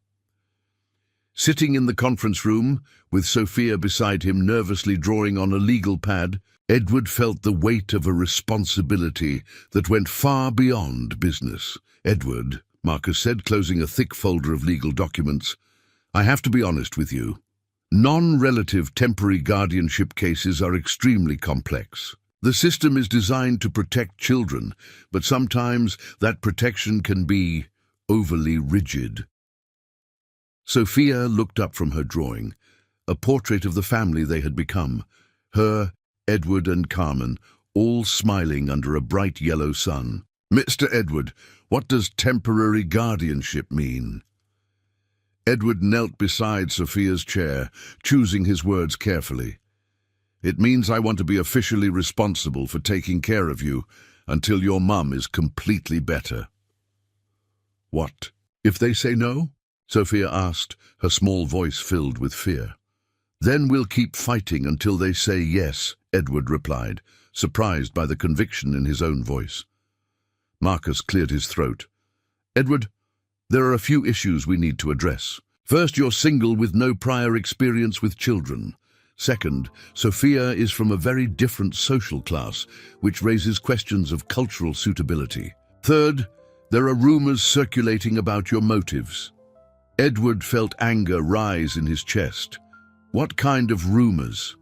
Sitting in the conference room, with Sophia beside him nervously drawing on a legal pad, Edward felt the weight of a responsibility that went far beyond business. "Edward," Marcus said, closing a thick folder of legal documents, "I have to be honest with you. Non-relative temporary guardianship cases are extremely complex. The system is designed to protect children, but sometimes that protection can be overly rigid." Sophia looked up from her drawing, a portrait of the family they had become, her, Edward and Carmen, all smiling under a bright yellow sun. "Mr. Edward, what does temporary guardianship mean?" Edward knelt beside Sophia's chair, choosing his words carefully. "It means I want to be officially responsible for taking care of you until your mum is completely better." "What, if they say no?" Sophia asked, her small voice filled with fear. "Then we'll keep fighting until they say yes," Edward replied, surprised by the conviction in his own voice. Marcus cleared his throat. "Edward, there are a few issues we need to address. First, you're single with no prior experience with children. Second, Sophia is from a very different social class, which raises questions of cultural suitability. Third, there are rumors circulating about your motives." Edward felt anger rise in his chest. "What kind of rumors?"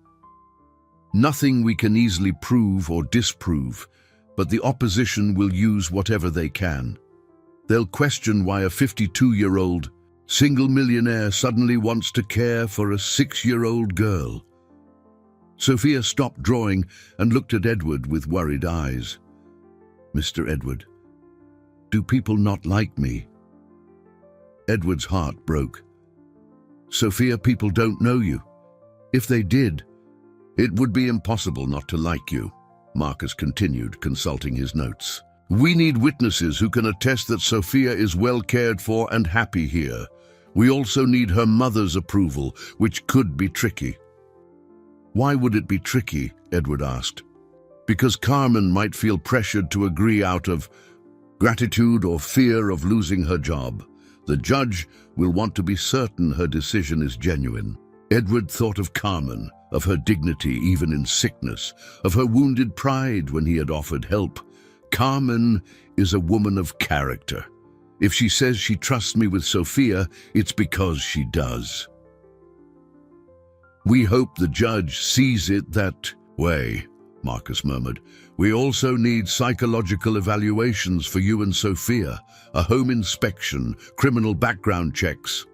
"Nothing we can easily prove or disprove, but the opposition will use whatever they can. They'll question why a 52-year-old single millionaire suddenly wants to care for a 6-year-old girl." Sophia stopped drawing and looked at Edward with worried eyes. "Mr. Edward, do people not like me?" Edward's heart broke. "Sophia, people don't know you. If they did, it would be impossible not to like you," Marcus continued, consulting his notes. "We need witnesses who can attest that Sophia is well cared for and happy here. We also need her mother's approval, which could be tricky." "Why would it be tricky?" Edward asked. "Because Carmen might feel pressured to agree out of gratitude or fear of losing her job. The judge will want to be certain her decision is genuine." Edward thought of Carmen, of her dignity even in sickness, of her wounded pride when he had offered help. Carmen is a woman of character. If she says she trusts me with Sophia, it's because she does. "We hope the judge sees it that way," Marcus murmured. "We also need psychological evaluations for you and Sophia, a home inspection, criminal background checks."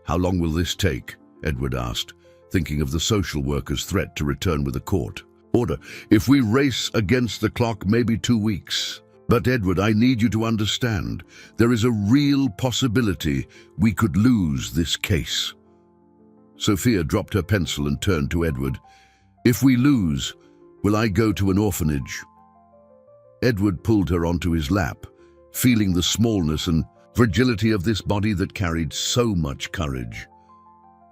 "How long will this take?" Edward asked, thinking of the social worker's threat to return with a court order. "If we race against the clock, maybe 2 weeks. But Edward, I need you to understand, there is a real possibility we could lose this case." Sophia dropped her pencil and turned to Edward. "If we lose, will I go to an orphanage?" Edward pulled her onto his lap, feeling the smallness and fragility of this body that carried so much courage.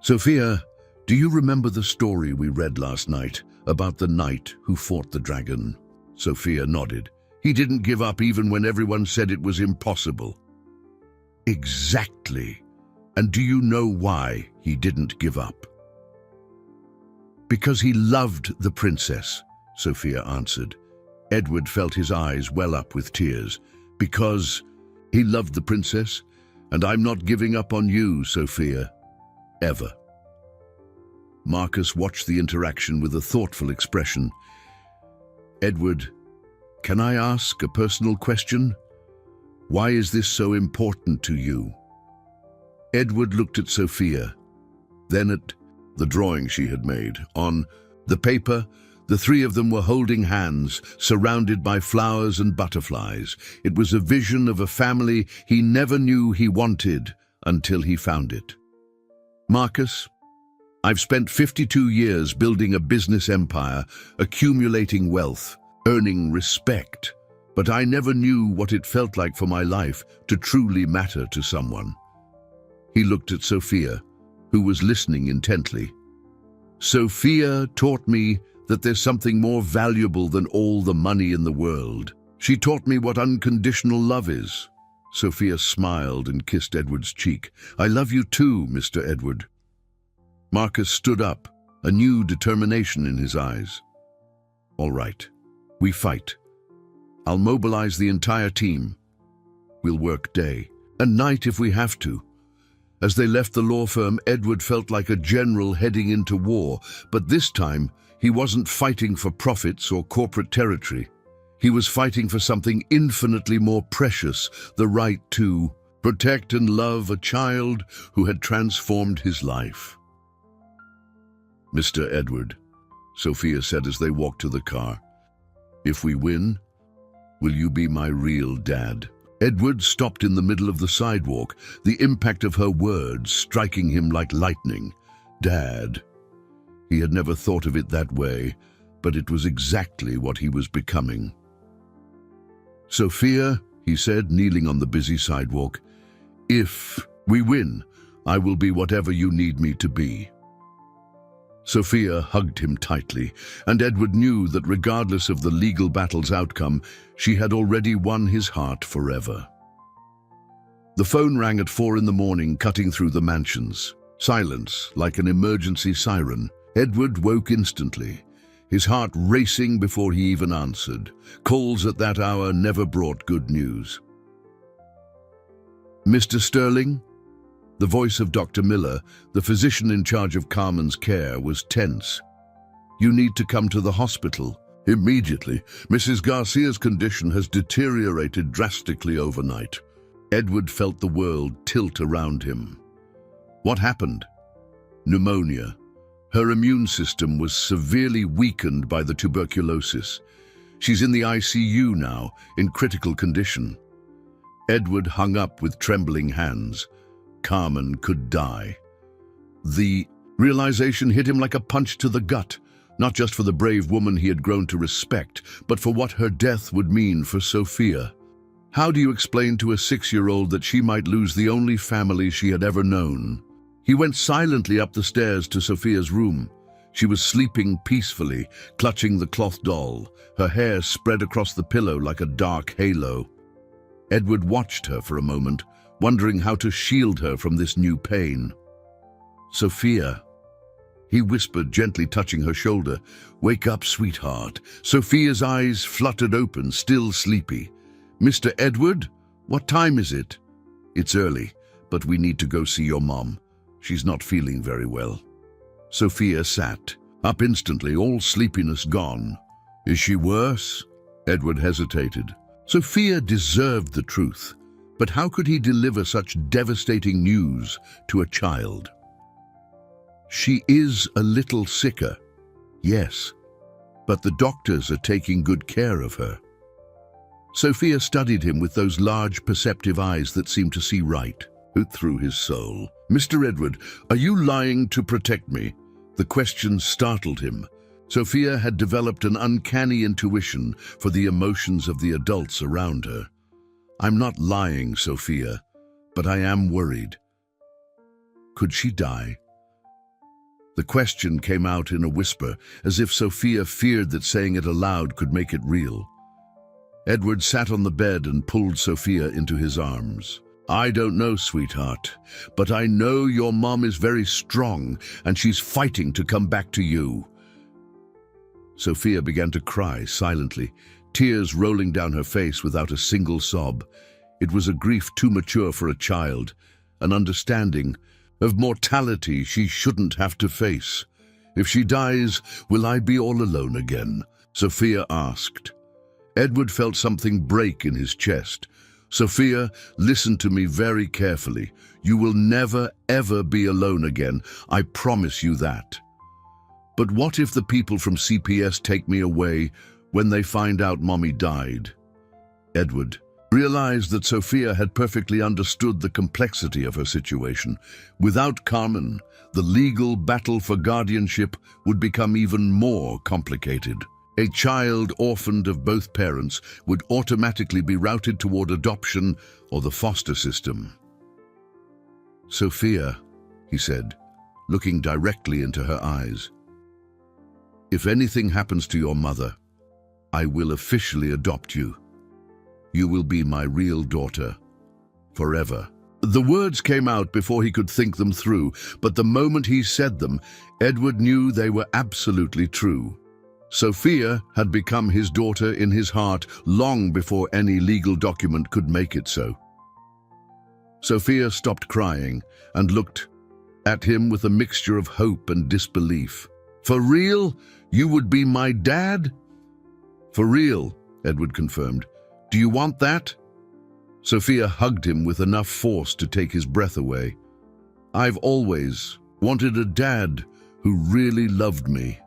"Sophia, do you remember the story we read last night about the knight who fought the dragon?" Sophia nodded. "He didn't give up even when everyone said it was impossible." "Exactly. And do you know why he didn't give up?" "Because he loved the princess," Sophia answered. Edward felt his eyes well up with tears. "Because he loved the princess, and I'm not giving up on you, Sophia. Ever." Marcus watched the interaction with a thoughtful expression. "Edward, can I ask a personal question? Why is this so important to you?" Edward looked at Sophia, then at the drawing she had made. On the paper, the three of them were holding hands, surrounded by flowers and butterflies. It was a vision of a family he never knew he wanted until he found it. "Marcus, I've spent 52 years building a business empire, accumulating wealth, earning respect, but I never knew what it felt like for my life to truly matter to someone." He looked at Sophia, who was listening intently. "Sophia taught me that there's something more valuable than all the money in the world. She taught me what unconditional love is." Sophia smiled and kissed Edward's cheek. "I love you too, Mr. Edward." Marcus stood up, a new determination in his eyes. "All right, we fight. I'll mobilize the entire team. We'll work day and night if we have to." As they left the law firm, Edward felt like a general heading into war, but this time he wasn't fighting for profits or corporate territory. He was fighting for something infinitely more precious, the right to protect and love a child who had transformed his life. "Mr. Edward," Sophia said as they walked to the car, If we win, will you be my real dad? Edward stopped in the middle of the sidewalk, the impact of her words striking him like lightning. Dad. He had never thought of it that way, but it was exactly what he was becoming. Sophia, he said, kneeling on the busy sidewalk, if we win, I will be whatever you need me to be. Sophia hugged him tightly, and Edward knew that regardless of the legal battle's outcome, she had already won his heart forever. The phone rang at 4 a.m, cutting through the mansions. Silence, like an emergency siren. Edward woke instantly, his heart racing before he even answered. Calls at that hour never brought good news. Mr. Sterling? The voice of Dr. Miller, the physician in charge of Carmen's care, was tense. You need to come to the hospital. Immediately. Mrs. Garcia's condition has deteriorated drastically overnight. Edward felt the world tilt around him. What happened? Pneumonia. Her immune system was severely weakened by the tuberculosis. She's in the ICU now, in critical condition. Edward hung up with trembling hands. Carmen could die. The realization hit him like a punch to the gut, not just for the brave woman he had grown to respect, but for what her death would mean for Sophia. How do you explain to a 6-year-old that she might lose the only family she had ever known? He went silently up the stairs to Sophia's room. She was sleeping peacefully, clutching the cloth doll, her hair spread across the pillow like a dark halo. Edward watched her for a moment, wondering how to shield her from this new pain. Sophia, he whispered, gently touching her shoulder. Wake up, sweetheart. Sophia's eyes fluttered open, still sleepy. Mr. Edward, what time is it? It's early, but we need to go see your mom. She's not feeling very well. Sophia sat, up instantly, all sleepiness gone. Is she worse? Edward hesitated. Sophia deserved the truth. But how could he deliver such devastating news to a child? She is a little sicker, yes, but the doctors are taking good care of her. Sophia studied him with those large, perceptive eyes that seemed to see right through his soul. Mr. Edward, are you lying to protect me? The question startled him. Sophia had developed an uncanny intuition for the emotions of the adults around her. I'm not lying, Sophia, but I am worried. Could she die? The question came out in a whisper, as if Sophia feared that saying it aloud could make it real. Edward sat on the bed and pulled Sophia into his arms. I don't know, sweetheart, but I know your mom is very strong and she's fighting to come back to you. Sophia began to cry silently, tears rolling down her face without a single sob. It was a grief too mature for a child, an understanding of mortality she shouldn't have to face. If she dies, will I be all alone again? Sophia asked. Edward felt something break in his chest. Sophia, listen to me very carefully. You will never, ever be alone again. I promise you that. But what if the people from CPS take me away when they find out Mommy died? Edward realized that Sophia had perfectly understood the complexity of her situation. Without Carmen, the legal battle for guardianship would become even more complicated. A child orphaned of both parents would automatically be routed toward adoption or the foster system. Sophia, he said, looking directly into her eyes, if anything happens to your mother, I will officially adopt you. You will be my real daughter, forever. The words came out before he could think them through, but the moment he said them, Edward knew they were absolutely true. Sophia had become his daughter in his heart long before any legal document could make it so. Sophia stopped crying and looked at him with a mixture of hope and disbelief. For real? You would be my dad? For real, Edward confirmed. Do you want that? Sophia hugged him with enough force to take his breath away. I've always wanted a dad who really loved me.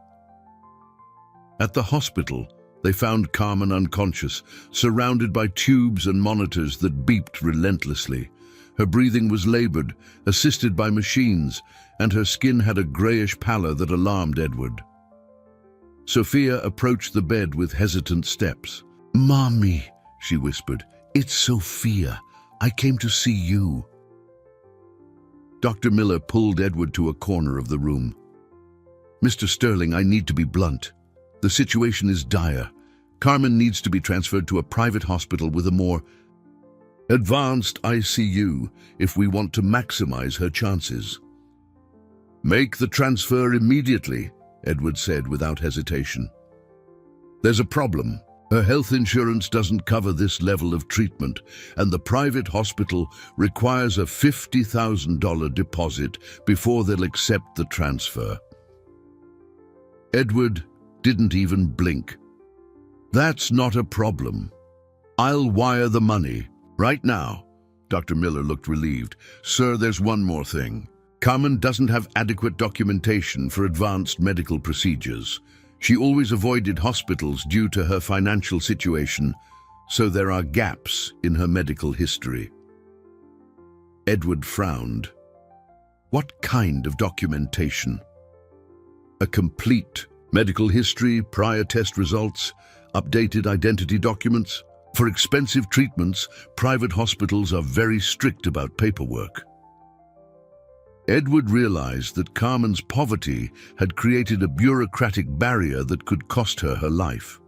At the hospital, They found Carmen unconscious, surrounded by tubes and monitors that beeped relentlessly. Her breathing was labored, assisted by machines, and her skin had a grayish pallor that alarmed Edward. Sophia approached the bed with hesitant steps. "Mommy," she whispered, "it's Sophia. I came to see you." Dr. Miller pulled Edward to a corner of the room. "Mr. Sterling, I need to be blunt. The situation is dire. Carmen needs to be transferred to a private hospital with a more advanced ICU if we want to maximize her chances." "Make the transfer immediately," Edward said without hesitation. "There's a problem. Her health insurance doesn't cover this level of treatment, and the private hospital requires a $50,000 deposit before they'll accept the transfer." Edward didn't even blink. "That's not a problem. I'll wire the money right now." Dr. Miller looked relieved. "Sir, there's one more thing. Carmen doesn't have adequate documentation for advanced medical procedures. She always avoided hospitals due to her financial situation, so there are gaps in her medical history." Edward frowned. What kind of documentation? A complete medical history, prior test results, updated identity documents? For expensive treatments, private hospitals are very strict about paperwork. Edward realized that Carmen's poverty had created a bureaucratic barrier that could cost her her life.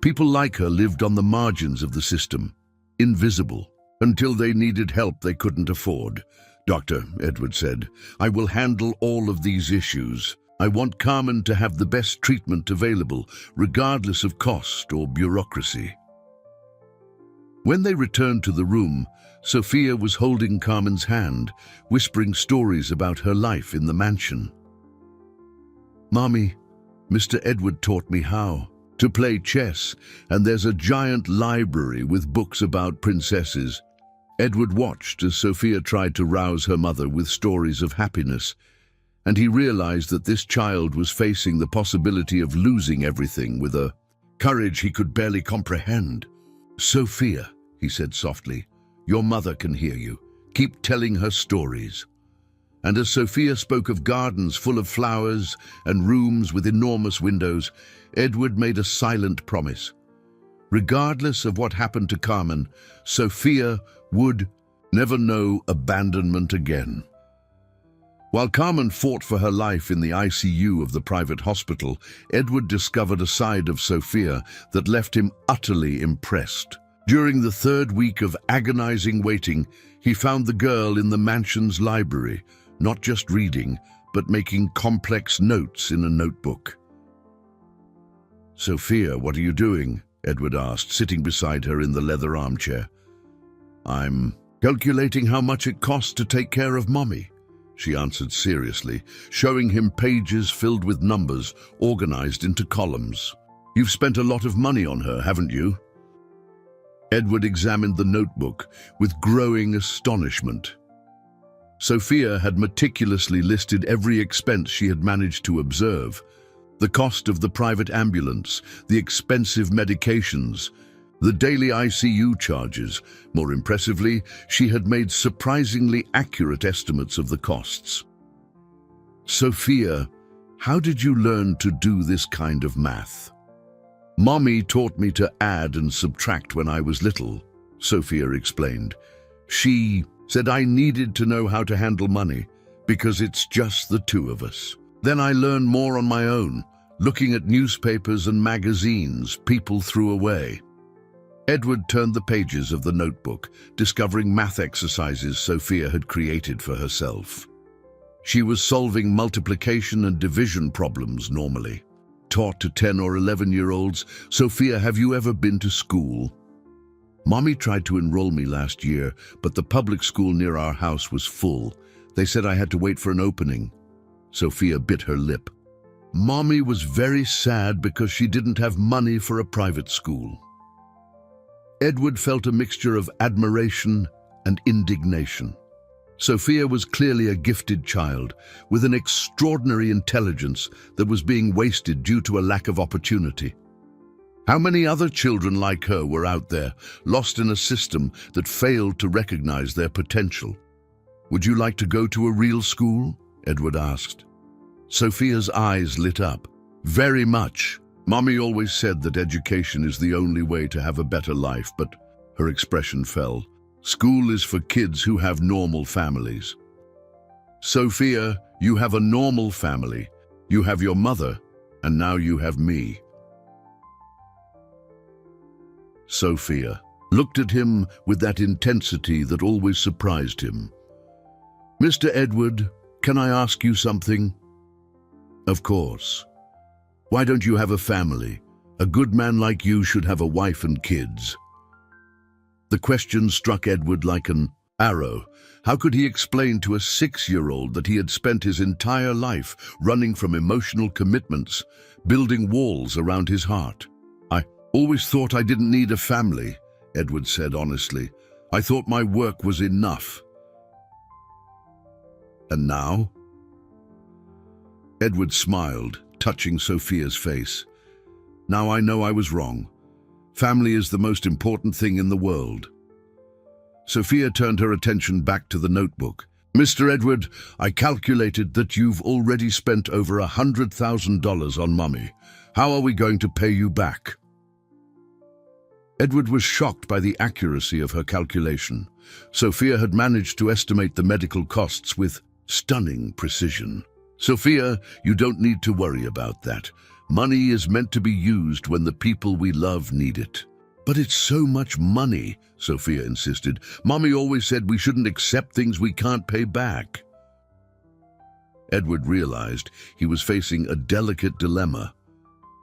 People like her lived on the margins of the system, invisible, until they needed help they couldn't afford. "Doctor," Edward said, "I will handle all of these issues. I want Carmen to have the best treatment available, regardless of cost or bureaucracy." When they returned to the room, Sophia was holding Carmen's hand, whispering stories about her life in the mansion. "Mommy, Mr. Edward taught me how to play chess, and there's a giant library with books about princesses." Edward watched as Sophia tried to rouse her mother with stories of happiness, and he realized that this child was facing the possibility of losing everything with a courage he could barely comprehend. "Sophia," he said softly, "your mother can hear you. Keep telling her stories." And as Sophia spoke of gardens full of flowers and rooms with enormous windows, Edward made a silent promise. Regardless of what happened to Carmen, Sophia would never know abandonment again. While Carmen fought for her life in the ICU of the private hospital, Edward discovered a side of Sophia that left him utterly impressed. During the third week of agonizing waiting, he found the girl in the mansion's library, not just reading, but making complex notes in a notebook. "Sophia, what are you doing?" Edward asked, sitting beside her in the leather armchair. "I'm calculating how much it costs to take care of Mommy," she answered seriously, showing him pages filled with numbers organized into columns. "You've spent a lot of money on her, haven't you?" Edward examined the notebook with growing astonishment. Sophia had meticulously listed every expense she had managed to observe: the cost of the private ambulance, the expensive medications, the daily ICU charges. More impressively, she had made surprisingly accurate estimates of the costs. "Sophia, how did you learn to do this kind of math?" "Mommy taught me to add and subtract when I was little," Sophia explained. "She said I needed to know how to handle money because it's just the two of us. Then I learned more on my own, looking at newspapers and magazines people threw away." Edward turned the pages of the notebook, discovering math exercises Sophia had created for herself. She was solving multiplication and division problems normally. Taught to 10 or 11-year-olds, "Sophia, have you ever been to school?" "Mommy tried to enroll me last year, but the public school near our house was full. They said I had to wait for an opening." Sophia bit her lip. Mommy was very sad because she didn't have money for a private school. Edward felt a mixture of admiration and indignation. Sophia was clearly a gifted child, with an extraordinary intelligence that was being wasted due to a lack of opportunity. How many other children like her were out there, lost in a system that failed to recognize their potential? "Would you like to go to a real school?" Edward asked. Sophia's eyes lit up. "Very much. Mommy always said that education is the only way to have a better life," but her expression fell. "School is for kids who have normal families." "Sophia, you have a normal family. You have your mother, and now you have me." Sophia looked at him with that intensity that always surprised him. "Mr. Edward, can I ask you something?" "Of course. Why don't you have a family? A good man like you should have a wife and kids." The question struck Edward like an arrow. How could he explain to a 6-year-old that he had spent his entire life running from emotional commitments, building walls around his heart? "I always thought I didn't need a family," Edward said honestly. "I thought my work was enough." "And now?" Edward smiled, touching Sophia's face. "Now I know I was wrong. Family is the most important thing in the world." Sophia turned her attention back to the notebook. "Mr. Edward, I calculated that you've already spent over $100,000 on Mommy. How are we going to pay you back?" Edward was shocked by the accuracy of her calculation. Sophia had managed to estimate the medical costs with stunning precision. "Sophia, you don't need to worry about that. Money is meant to be used when the people we love need it." "But it's so much money," Sophia insisted. "Mommy always said we shouldn't accept things we can't pay back." Edward realized he was facing a delicate dilemma.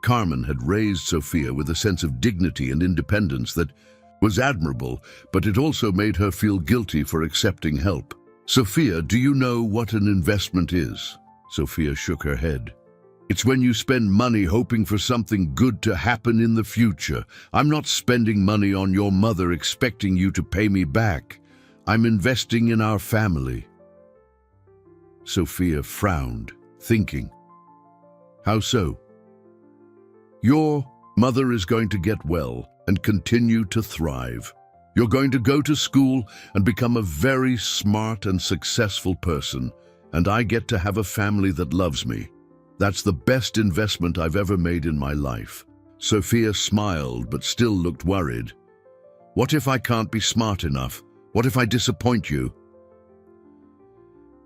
Carmen had raised Sophia with a sense of dignity and independence that was admirable, but it also made her feel guilty for accepting help. "Sophia, do you know what an investment is?" Sophia shook her head. "It's when you spend money hoping for something good to happen in the future. I'm not spending money on your mother expecting you to pay me back. I'm investing in our family." Sophia frowned, thinking, "How so?" "Your mother is going to get well and continue to thrive. You're going to go to school and become a very smart and successful person, and I get to have a family that loves me. That's the best investment I've ever made in my life." Sophia smiled but still looked worried. "What if I can't be smart enough? What if I disappoint you?"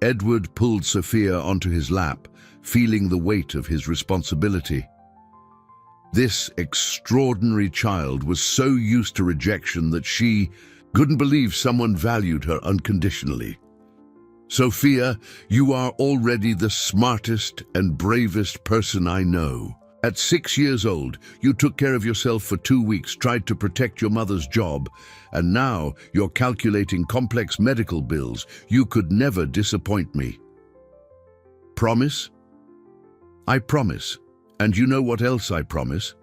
Edward pulled Sophia onto his lap, feeling the weight of his responsibility. This extraordinary child was so used to rejection that she couldn't believe someone valued her unconditionally. "Sophia, you are already the smartest and bravest person I know. At 6 years old, you took care of yourself for 2 weeks, tried to protect your mother's job, and now you're calculating complex medical bills. You could never disappoint me." "Promise?" "I promise. And you know what else I promise?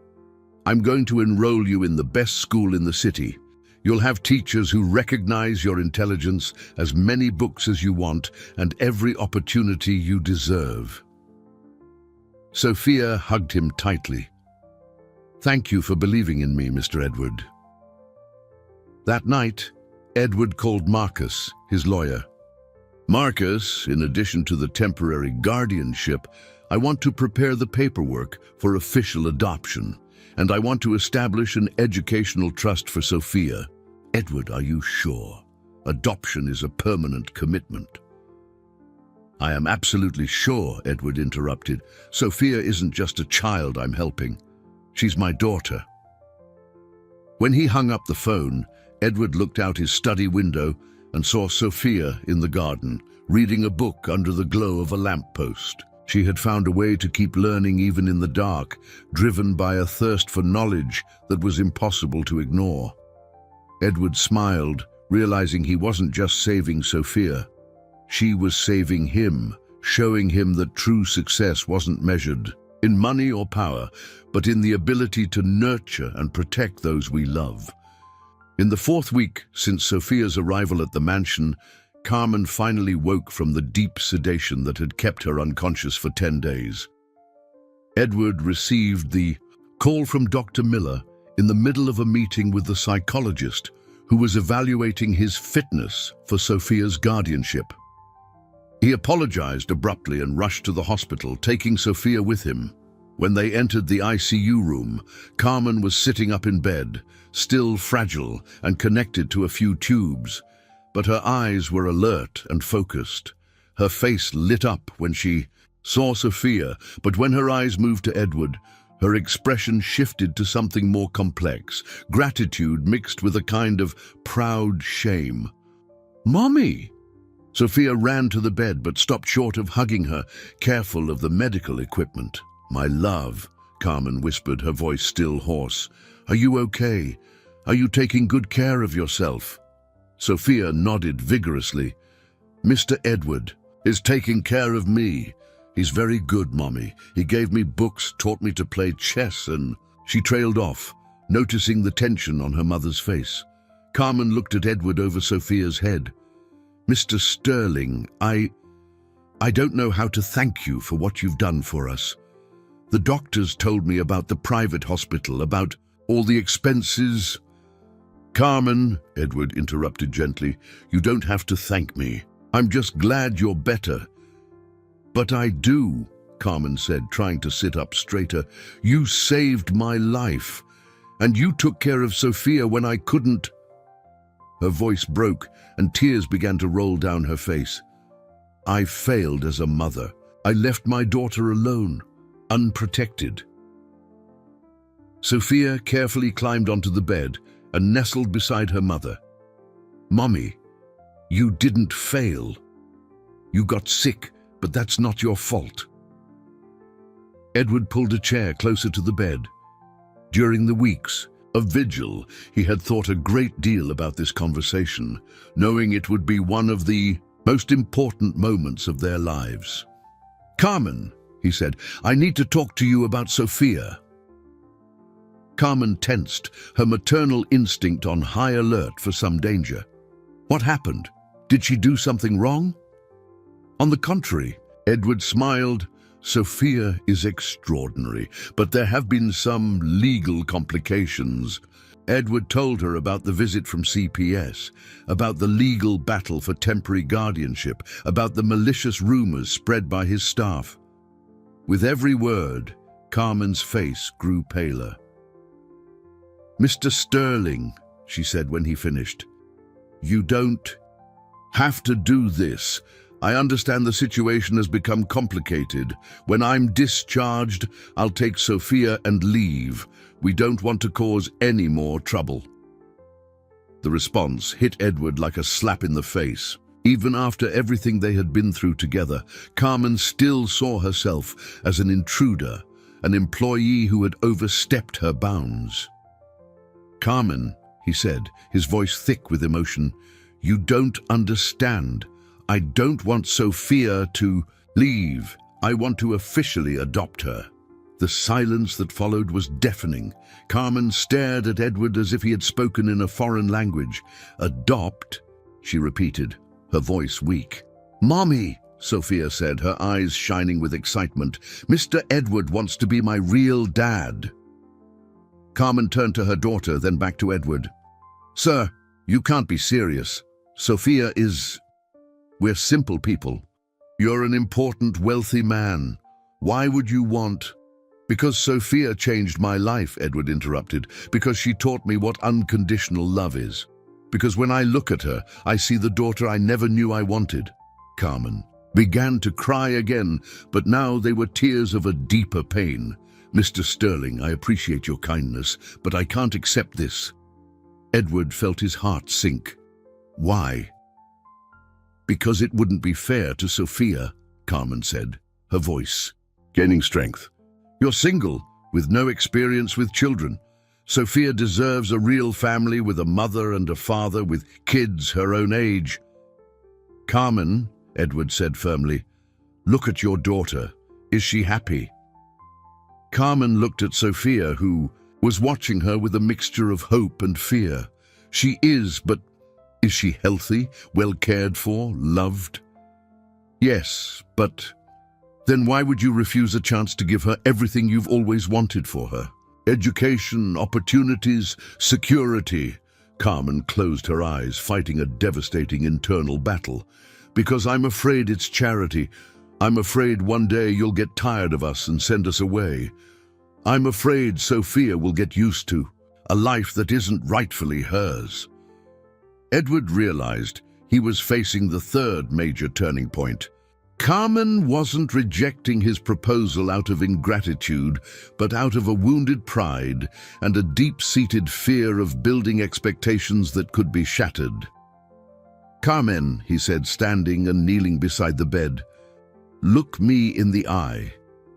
I'm going to enroll you in the best school in the city. You'll have teachers who recognize your intelligence, as many books as you want, and every opportunity you deserve." Sophia hugged him tightly. "Thank you for believing in me, Mr. Edward." That night, Edward called Marcus, his lawyer. "Marcus, in addition to the temporary guardianship, I want to prepare the paperwork for official adoption, and I want to establish an educational trust for Sophia." "Edward, are you sure? Adoption is a permanent commitment." "I am absolutely sure," Edward interrupted. "Sophia isn't just a child I'm helping. She's my daughter." When he hung up the phone, Edward looked out his study window and saw Sophia in the garden, reading a book under the glow of a lamppost. She had found a way to keep learning even in the dark, driven by a thirst for knowledge that was impossible to ignore. Edward smiled, realizing he wasn't just saving Sophia. She was saving him, showing him that true success wasn't measured in money or power, but in the ability to nurture and protect those we love. In the 4th week since Sophia's arrival at the mansion, Carmen finally woke from the deep sedation that had kept her unconscious for 10 days. Edward received the call from Dr. Miller in the middle of a meeting with the psychologist who was evaluating his fitness for Sophia's guardianship. He apologized abruptly and rushed to the hospital, taking Sophia with him. When they entered the ICU room, Carmen was sitting up in bed, still fragile and connected to a few tubes, but her eyes were alert and focused. Her face lit up when she saw Sophia, but when her eyes moved to Edward, her expression shifted to something more complex, gratitude mixed with a kind of proud shame. "Mommy!" Sophia ran to the bed but stopped short of hugging her, careful of the medical equipment. "My love," Carmen whispered, her voice still hoarse. "Are you okay? Are you taking good care of yourself?" Sophia nodded vigorously. "Mr. Edward is taking care of me. He's very good, Mommy. He gave me books, taught me to play chess, and..." She trailed off, noticing the tension on her mother's face. Carmen looked at Edward over Sophia's head. "Mr. Sterling, I don't know how to thank you for what you've done for us. The doctors told me about the private hospital, about all the expenses." "Carmen," Edward interrupted gently, "you don't have to thank me. I'm just glad you're better." "But I do," Carmen said, trying to sit up straighter. "You saved my life, and you took care of Sophia when I couldn't." Her voice broke, and tears began to roll down her face. "I failed as a mother. I left my daughter alone, unprotected." Sophia carefully climbed onto the bed and nestled beside her mother. "Mommy, you didn't fail. You got sick, but that's not your fault." Edward pulled a chair closer to the bed. During the weeks of vigil, he had thought a great deal about this conversation, knowing it would be one of the most important moments of their lives. "Carmen," he said, "I need to talk to you about Sophia." Carmen tensed, her maternal instinct on high alert for some danger. "What happened? Did she do something wrong?" "On the contrary," Edward smiled. "Sophia is extraordinary, but there have been some legal complications." Edward told her about the visit from CPS, about the legal battle for temporary guardianship, about the malicious rumors spread by his staff. With every word, Carmen's face grew paler. "Mr. Sterling," she said when he finished, "you don't have to do this. I understand the situation has become complicated. When I'm discharged, I'll take Sophia and leave. We don't want to cause any more trouble." The response hit Edward like a slap in the face. Even after everything they had been through together, Carmen still saw herself as an intruder, an employee who had overstepped her bounds. "Carmen," he said, his voice thick with emotion, "you don't understand. I don't want Sophia to leave. I want to officially adopt her." The silence that followed was deafening. Carmen stared at Edward as if he had spoken in a foreign language. "Adopt?" she repeated, her voice weak. "Mommy," Sophia said, her eyes shining with excitement, "Mr. Edward wants to be my real dad." Carmen turned to her daughter, then back to Edward. "Sir, you can't be serious. Sophia is... We're simple people. You're an important, wealthy man. Why would you want..." "Because Sophia changed my life," Edward interrupted. "Because she taught me what unconditional love is. Because when I look at her, I see the daughter I never knew I wanted." Carmen began to cry again, but now they were tears of a deeper pain. "Mr. Sterling, I appreciate your kindness, but I can't accept this." Edward felt his heart sink. "Why?" "Because it wouldn't be fair to Sophia," Carmen said, her voice gaining strength. "You're single, with no experience with children. Sophia deserves a real family with a mother and a father with kids her own age." "Carmen," Edward said firmly, "look at your daughter. Is she happy?" Carmen looked at Sophia, who was watching her with a mixture of hope and fear. "She is, but is she healthy, well cared for, loved?" "Yes, but..." "Then why would you refuse a chance to give her everything you've always wanted for her?" Education, opportunities, security. Carmen closed her eyes, fighting a devastating internal battle. Because I'm afraid it's charity. I'm afraid one day you'll get tired of us and send us away. I'm afraid Sophia will get used to a life that isn't rightfully hers. Edward realized he was facing the third major turning point. Carmen wasn't rejecting his proposal out of ingratitude, but out of a wounded pride and a deep-seated fear of building expectations that could be shattered. "Carmen," he said, standing and kneeling beside the bed, "look me in the eye.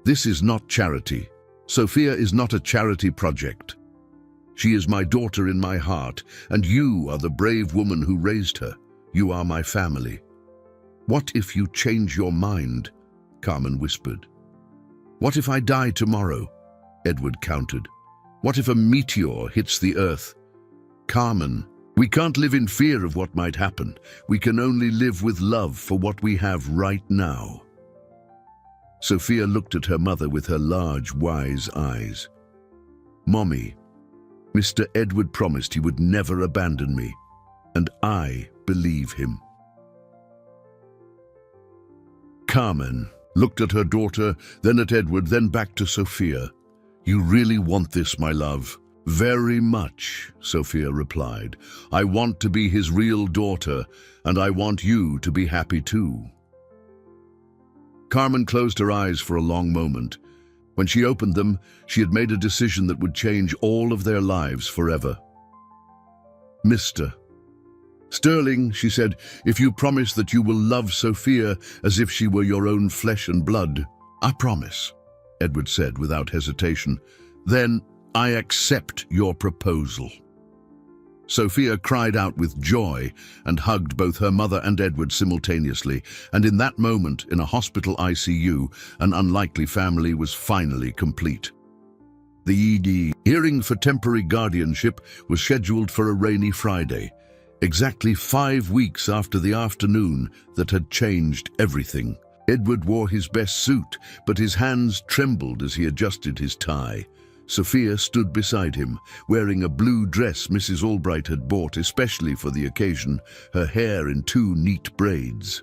This is not charity. Sophia is not a charity project. She is my daughter in my heart, and you are the brave woman who raised her. You are my family." "What if you change your mind?" Carmen whispered. "What if I die tomorrow?" Edward countered. "What if a meteor hits the earth?" "Carmen, we can't live in fear of what might happen. We can only live with love for what we have right now." Sophia looked at her mother with her large, wise eyes. "Mommy, Mr. Edward promised he would never abandon me, and I believe him." Carmen looked at her daughter, then at Edward, then back to Sophia. "You really want this, my love?" "Very much," Sophia replied. "I want to be his real daughter, and I want you to be happy too." Carmen closed her eyes for a long moment. When she opened them, she had made a decision that would change all of their lives forever. "Mr. Sterling," she said, "if you promise that you will love Sophia as if she were your own flesh and blood." "I promise," Edward said without hesitation. "Then I accept your proposal." Sophia cried out with joy and hugged both her mother and Edward simultaneously, and in that moment, in a hospital ICU, an unlikely family was finally complete. The ED hearing for temporary guardianship was scheduled for a rainy Friday, exactly 5 weeks after the afternoon that had changed everything. Edward wore his best suit, but his hands trembled as he adjusted his tie. Sophia stood beside him, wearing a blue dress Mrs. Albright had bought especially for the occasion, her hair in 2 neat braids.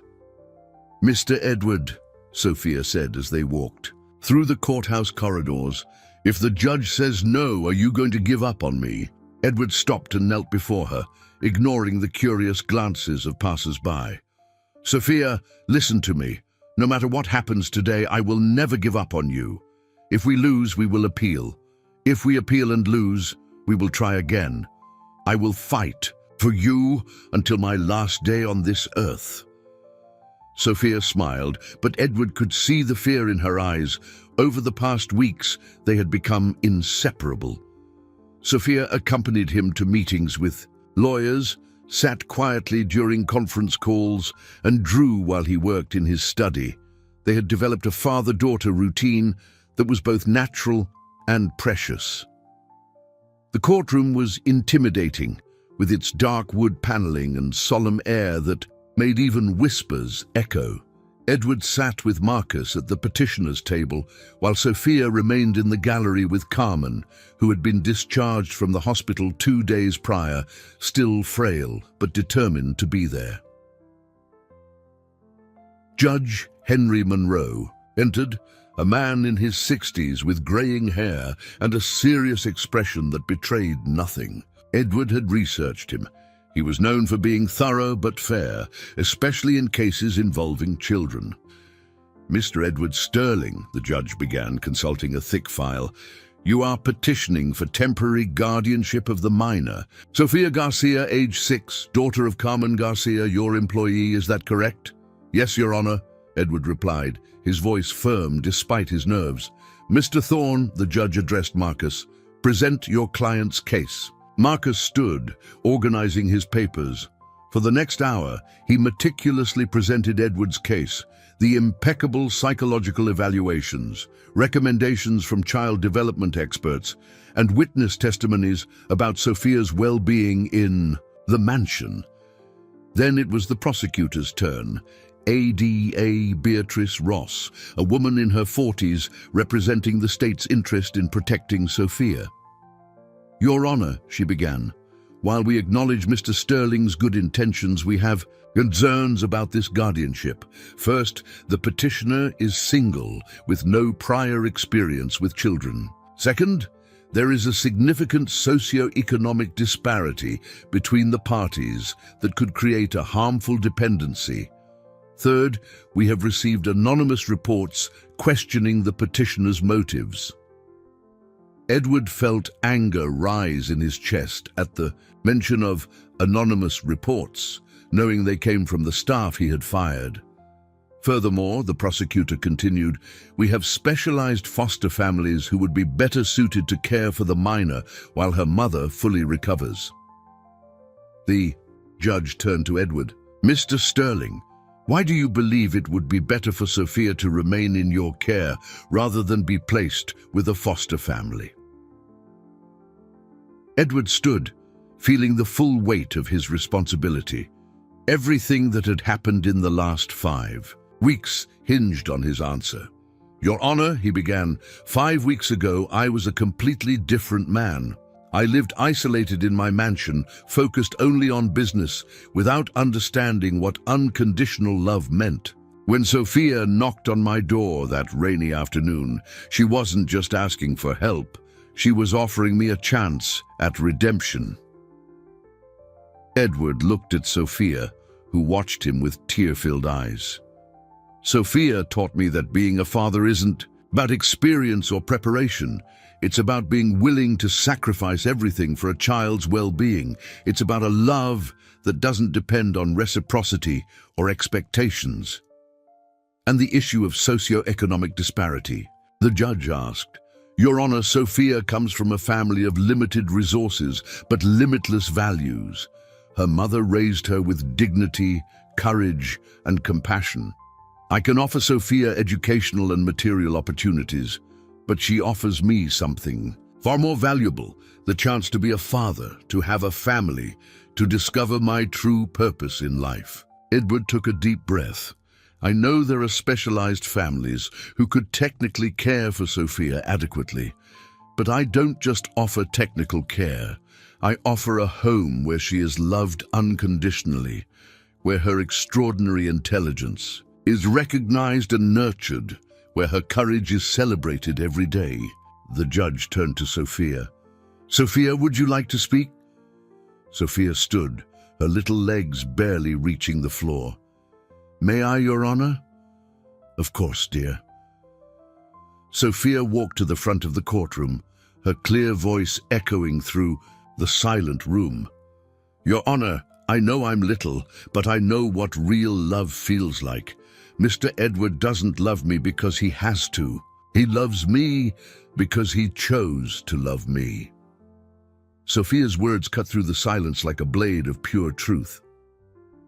"Mr. Edward," Sophia said as they walked through the courthouse corridors, "if the judge says no, are you going to give up on me?" Edward stopped and knelt before her, ignoring the curious glances of passers-by. "Sophia, listen to me. No matter what happens today, I will never give up on you. If we lose, we will appeal. If we appeal and lose, we will try again. I will fight for you until my last day on this earth." Sophia smiled, but Edward could see the fear in her eyes. Over the past weeks, they had become inseparable. Sophia accompanied him to meetings with lawyers, sat quietly during conference calls, and drew while he worked in his study. They had developed a father-daughter routine that was both natural and precious. The courtroom was intimidating, with its dark wood paneling and solemn air that made even whispers echo. Edward sat with Marcus at the petitioner's table, while Sophia remained in the gallery with Carmen, who had been discharged from the hospital 2 days prior, still frail but determined to be there. Judge Henry Monroe entered, a man in his 60s with graying hair and a serious expression that betrayed nothing. Edward had researched him. He was known for being thorough but fair, especially in cases involving children. "Mr. Edward Sterling," the judge began, consulting a thick file, "you are petitioning for temporary guardianship of the minor, Sophia Garcia, age 6, daughter of Carmen Garcia, your employee, is that correct?" "Yes, Your Honor," Edward replied, his voice firm despite his nerves. "Mr. Thorne," the judge addressed Marcus, "present your client's case." Marcus stood, organizing his papers. For the next hour, he meticulously presented Edward's case, the impeccable psychological evaluations, recommendations from child development experts, and witness testimonies about Sophia's well-being in the mansion. Then it was the prosecutor's turn. ADA Beatrice Ross, a woman in her 40s representing the state's interest in protecting Sophia. "Your Honor," she began, "while we acknowledge Mr. Sterling's good intentions, we have concerns about this guardianship. First, the petitioner is single, with no prior experience with children. Second, there is a significant socio-economic disparity between the parties that could create a harmful dependency. Third, we have received anonymous reports questioning the petitioner's motives." Edward felt anger rise in his chest at the mention of anonymous reports, knowing they came from the staff he had fired. Furthermore, the prosecutor continued, "We have specialized foster families who would be better suited to care for the minor while her mother fully recovers." The judge turned to Edward. "Mr. Sterling, why do you believe it would be better for Sophia to remain in your care rather than be placed with a foster family?" Edward stood, feeling the full weight of his responsibility. Everything that had happened in the last 5 weeks hinged on his answer. "Your Honor," he began, "5 weeks ago I was a completely different man. I lived isolated in my mansion, focused only on business, without understanding what unconditional love meant. When Sophia knocked on my door that rainy afternoon, she wasn't just asking for help. She was offering me a chance at redemption." Edward looked at Sophia, who watched him with tear-filled eyes. "Sophia taught me that being a father isn't about experience or preparation. It's about being willing to sacrifice everything for a child's well-being. It's about a love that doesn't depend on reciprocity or expectations." "And the issue of socio-economic disparity?" the judge asked. "Your Honor, Sophia comes from a family of limited resources but limitless values. Her mother raised her with dignity, courage, and compassion. I can offer Sophia educational and material opportunities, but she offers me something far more valuable, the chance to be a father, to have a family, to discover my true purpose in life." Edward took a deep breath. "I know there are specialized families who could technically care for Sophia adequately, but I don't just offer technical care. I offer a home where she is loved unconditionally, where her extraordinary intelligence is recognized and nurtured, where her courage is celebrated every day." The judge turned to Sophia. "Sophia, would you like to speak?" Sophia stood, her little legs barely reaching the floor. "May I, Your Honor?" "Of course, dear." Sophia walked to the front of the courtroom, her clear voice echoing through the silent room. "Your Honor, I know I'm little, but I know what real love feels like. Mr. Edward doesn't love me because he has to. He loves me because he chose to love me." Sophia's words cut through the silence like a blade of pure truth.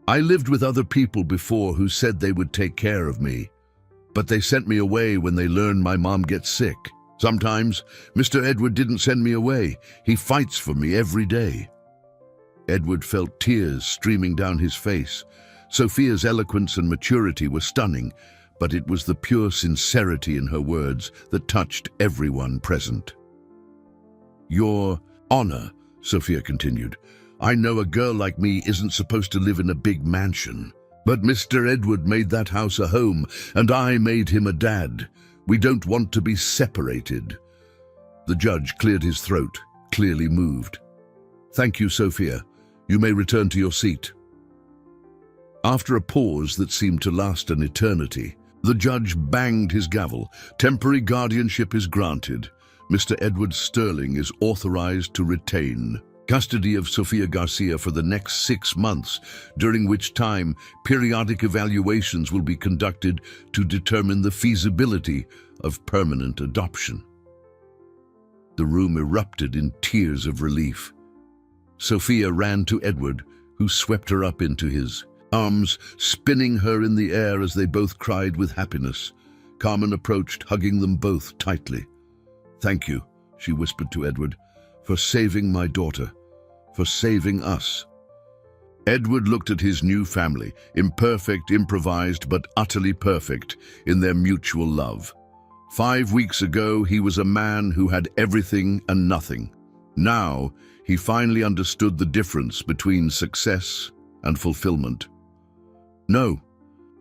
"I lived with other people before who said they would take care of me, but they sent me away when they learned my mom gets sick. Sometimes Mr. Edward didn't send me away. He fights for me every day." Edward felt tears streaming down his face. Sophia's eloquence and maturity were stunning, but it was the pure sincerity in her words that touched everyone present. "Your Honor," Sophia continued, "I know a girl like me isn't supposed to live in a big mansion, but Mr. Edward made that house a home, and I made him a dad. We don't want to be separated." The judge cleared his throat, clearly moved. "Thank you, Sophia. You may return to your seat." After a pause that seemed to last an eternity, the judge banged his gavel. "Temporary guardianship is granted. Mr. Edward Sterling is authorized to retain custody of Sophia Garcia for the next 6 months, during which time periodic evaluations will be conducted to determine the feasibility of permanent adoption." The room erupted in tears of relief. Sophia ran to Edward, who swept her up into his arms, spinning her in the air as they both cried with happiness. Carmen approached, hugging them both tightly. "Thank you," she whispered to Edward, "for saving my daughter, for saving us." Edward looked at his new family, imperfect, improvised, but utterly perfect in their mutual love. 5 weeks ago, he was a man who had everything and nothing. Now, he finally understood the difference between success and fulfillment. "No,"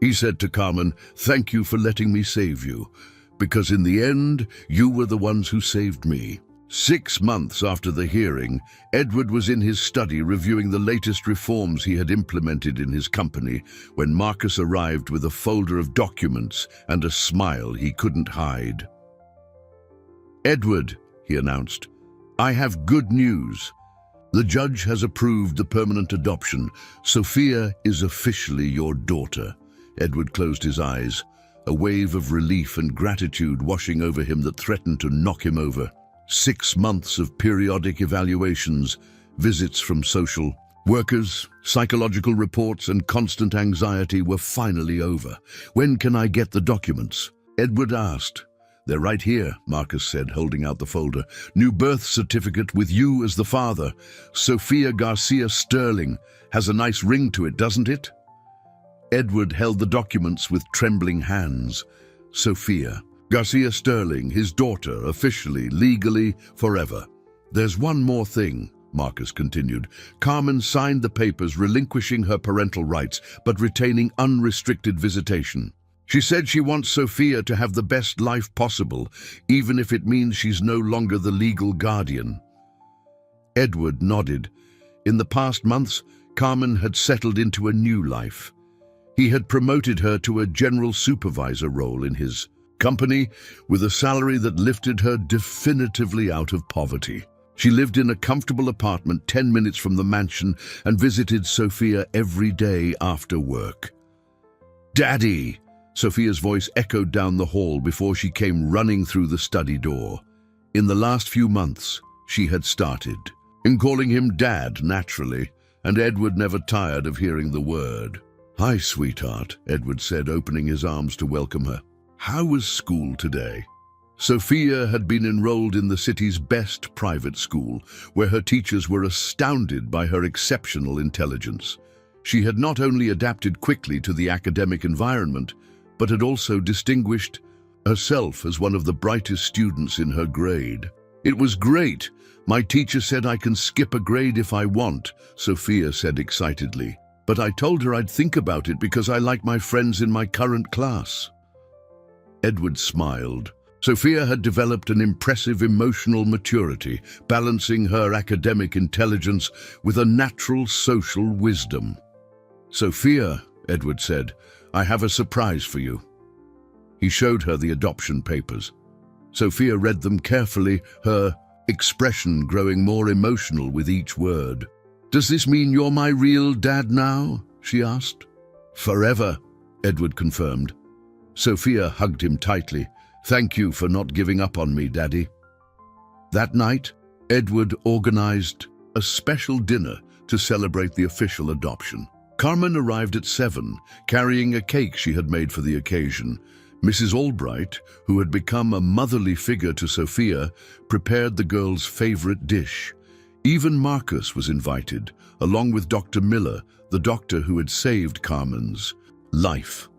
he said to Carmen, "thank you for letting me save you, because in the end, you were the ones who saved me." 6 months after the hearing, Edward was in his study reviewing the latest reforms he had implemented in his company when Marcus arrived with a folder of documents and a smile he couldn't hide. "Edward," he announced, "I have good news. The judge has approved the permanent adoption. Sophia is officially your daughter." Edward closed his eyes, a wave of relief and gratitude washing over him that threatened to knock him over. 6 months of periodic evaluations, visits from social workers, psychological reports, and constant anxiety were finally over. "When can I get the documents?" Edward asked. "They're right here," Marcus said, holding out the folder. "New birth certificate with you as the father. Sophia Garcia Sterling. Has a nice ring to it, doesn't it?" Edward held the documents with trembling hands. Sophia Garcia Sterling, his daughter, officially, legally, forever. "There's one more thing," Marcus continued. "Carmen signed the papers relinquishing her parental rights, but retaining unrestricted visitation. She said she wants Sophia to have the best life possible, even if it means she's no longer the legal guardian." Edward nodded. In the past months, Carmen had settled into a new life. He had promoted her to a general supervisor role in his company, with a salary that lifted her definitively out of poverty. She lived in a comfortable apartment 10 minutes from the mansion and visited Sophia every day after work. "Daddy!" Sophia's voice echoed down the hall before she came running through the study door. In the last few months, she had started in calling him Dad, naturally, and Edward never tired of hearing the word. "Hi, sweetheart," Edward said, opening his arms to welcome her. "How was school today?" Sophia had been enrolled in the city's best private school, where her teachers were astounded by her exceptional intelligence. She had not only adapted quickly to the academic environment, but had also distinguished herself as one of the brightest students in her grade. "It was great. My teacher said I can skip a grade if I want," Sophia said excitedly. "But I told her I'd think about it because I like my friends in my current class." Edward smiled. Sophia had developed an impressive emotional maturity, balancing her academic intelligence with a natural social wisdom. "Sophia," Edward said, "I have a surprise for you." He showed her the adoption papers. Sophia read them carefully, her expression growing more emotional with each word. "Does this mean you're my real dad now?" she asked. "Forever," Edward confirmed. Sophia hugged him tightly. "Thank you for not giving up on me, Daddy." That night, Edward organized a special dinner to celebrate the official adoption. Carmen arrived at 7, carrying a cake she had made for the occasion. Mrs. Albright, who had become a motherly figure to Sophia, prepared the girl's favorite dish. Even Marcus was invited, along with Dr. Miller, the doctor who had saved Carmen's life.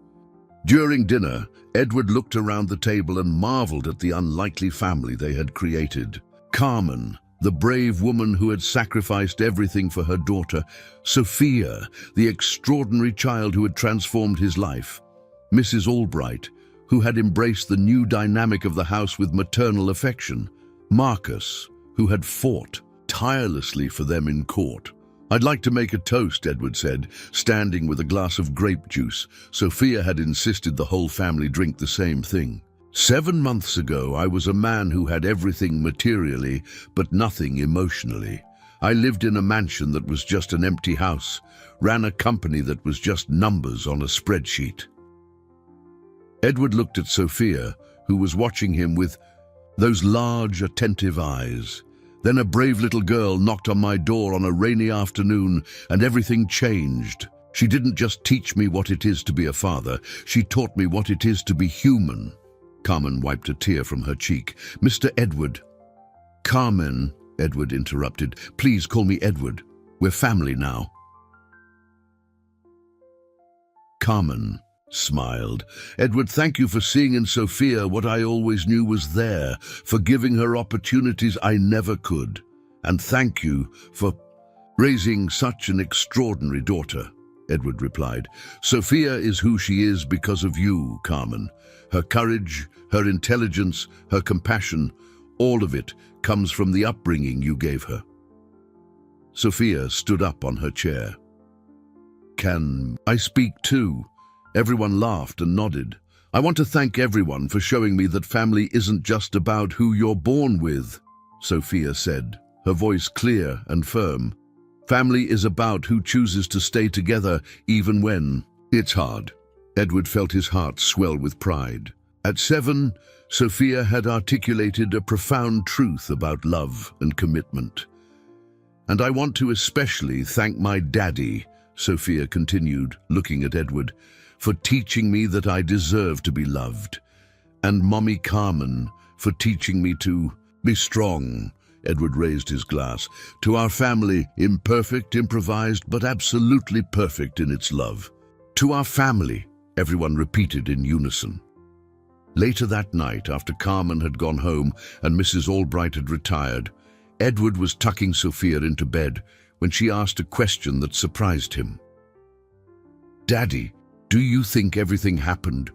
During dinner, Edward looked around the table and marveled at the unlikely family they had created. Carmen, the brave woman who had sacrificed everything for her daughter. Sophia, the extraordinary child who had transformed his life. Mrs. Albright, who had embraced the new dynamic of the house with maternal affection. Marcus, who had fought tirelessly for them in court. "I'd like to make a toast," Edward said, standing with a glass of grape juice. Sophia had insisted the whole family drink the same thing. 7 months ago, I was a man who had everything materially, but nothing emotionally. I lived in a mansion that was just an empty house, ran a company that was just numbers on a spreadsheet. Edward looked at Sophia, who was watching him with those large, attentive eyes. Then a brave little girl knocked on my door on a rainy afternoon, and everything changed. She didn't just teach me what it is to be a father, she taught me what it is to be human. Carmen wiped a tear from her cheek. "Mr. Edward." "Carmen," Edward interrupted. "Please call me Edward. We're family now." Carmen smiled. "Edward, thank you for seeing in Sophia what I always knew was there, for giving her opportunities I never could." And thank you for raising such an extraordinary daughter, Edward replied. Sophia is who she is because of you, Carmen. Her courage, her intelligence, her compassion, all of it comes from the upbringing you gave her. Sophia stood up on her chair. Can I speak too? Everyone laughed and nodded. I want to thank everyone for showing me that family isn't just about who you're born with, Sophia said, her voice clear and firm. Family is about who chooses to stay together even when it's hard. Edward felt his heart swell with pride. At 7, Sophia had articulated a profound truth about love and commitment. And I want to especially thank my daddy, Sophia continued, looking at Edward, for teaching me that I deserve to be loved. And Mommy Carmen for teaching me to be strong. Edward raised his glass. To our family, imperfect, improvised, but absolutely perfect in its love. To our family, everyone repeated in unison. Later that night, after Carmen had gone home and Mrs. Albright had retired, Edward was tucking Sophia into bed when she asked a question that surprised him. Daddy, do you think everything happened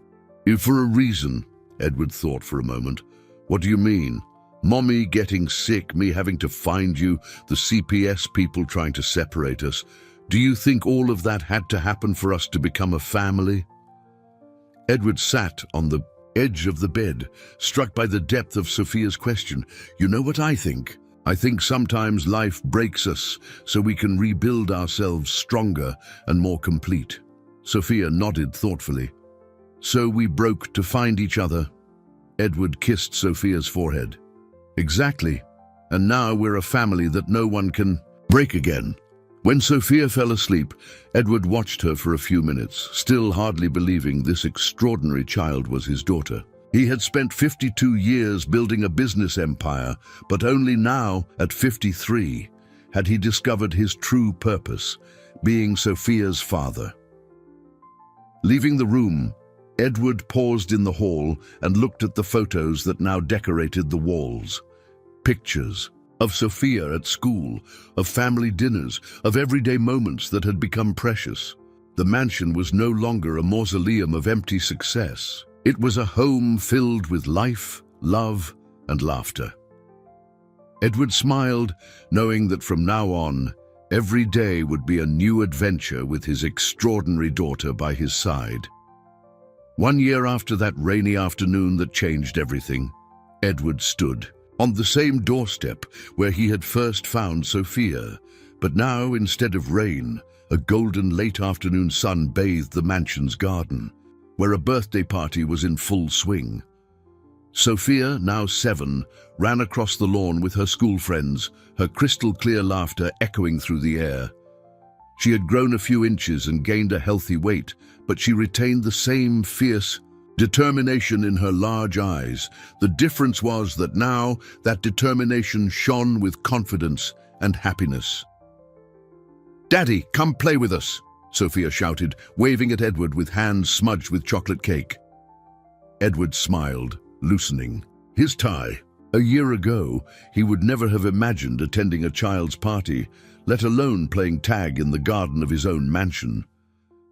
for a reason? Edward thought for a moment. What do you mean? Mommy getting sick, me having to find you, the CPS people trying to separate us. Do you think all of that had to happen for us to become a family? Edward sat on the edge of the bed, struck by the depth of Sophia's question. You know what I think? I think sometimes life breaks us so we can rebuild ourselves stronger and more complete. Sophia nodded thoughtfully. So we broke to find each other. Edward kissed Sophia's forehead. Exactly. And now we're a family that no one can break again. When Sophia fell asleep, Edward watched her for a few minutes, still hardly believing this extraordinary child was his daughter. He had spent 52 years building a business empire, but only now, at 53, had he discovered his true purpose, being Sophia's father. Leaving the room, Edward paused in the hall and looked at the photos that now decorated the walls. Pictures of Sophia at school, of family dinners, of everyday moments that had become precious. The mansion was no longer a mausoleum of empty success. It was a home filled with life, love, and laughter. Edward smiled, knowing that from now on, every day would be a new adventure with his extraordinary daughter by his side. 1 year after that rainy afternoon that changed everything, Edward stood on the same doorstep where he had first found Sophia, but now, instead of rain, a golden late afternoon sun bathed the mansion's garden, where a birthday party was in full swing. Sophia, now 7, ran across the lawn with her school friends, her crystal-clear laughter echoing through the air. She had grown a few inches and gained a healthy weight, but she retained the same fierce determination in her large eyes. The difference was that now that determination shone with confidence and happiness. "Daddy, come play with us," Sophia shouted, waving at Edward with hands smudged with chocolate cake. Edward smiled, loosening his tie. A year ago, he would never have imagined attending a child's party, let alone playing tag in the garden of his own mansion.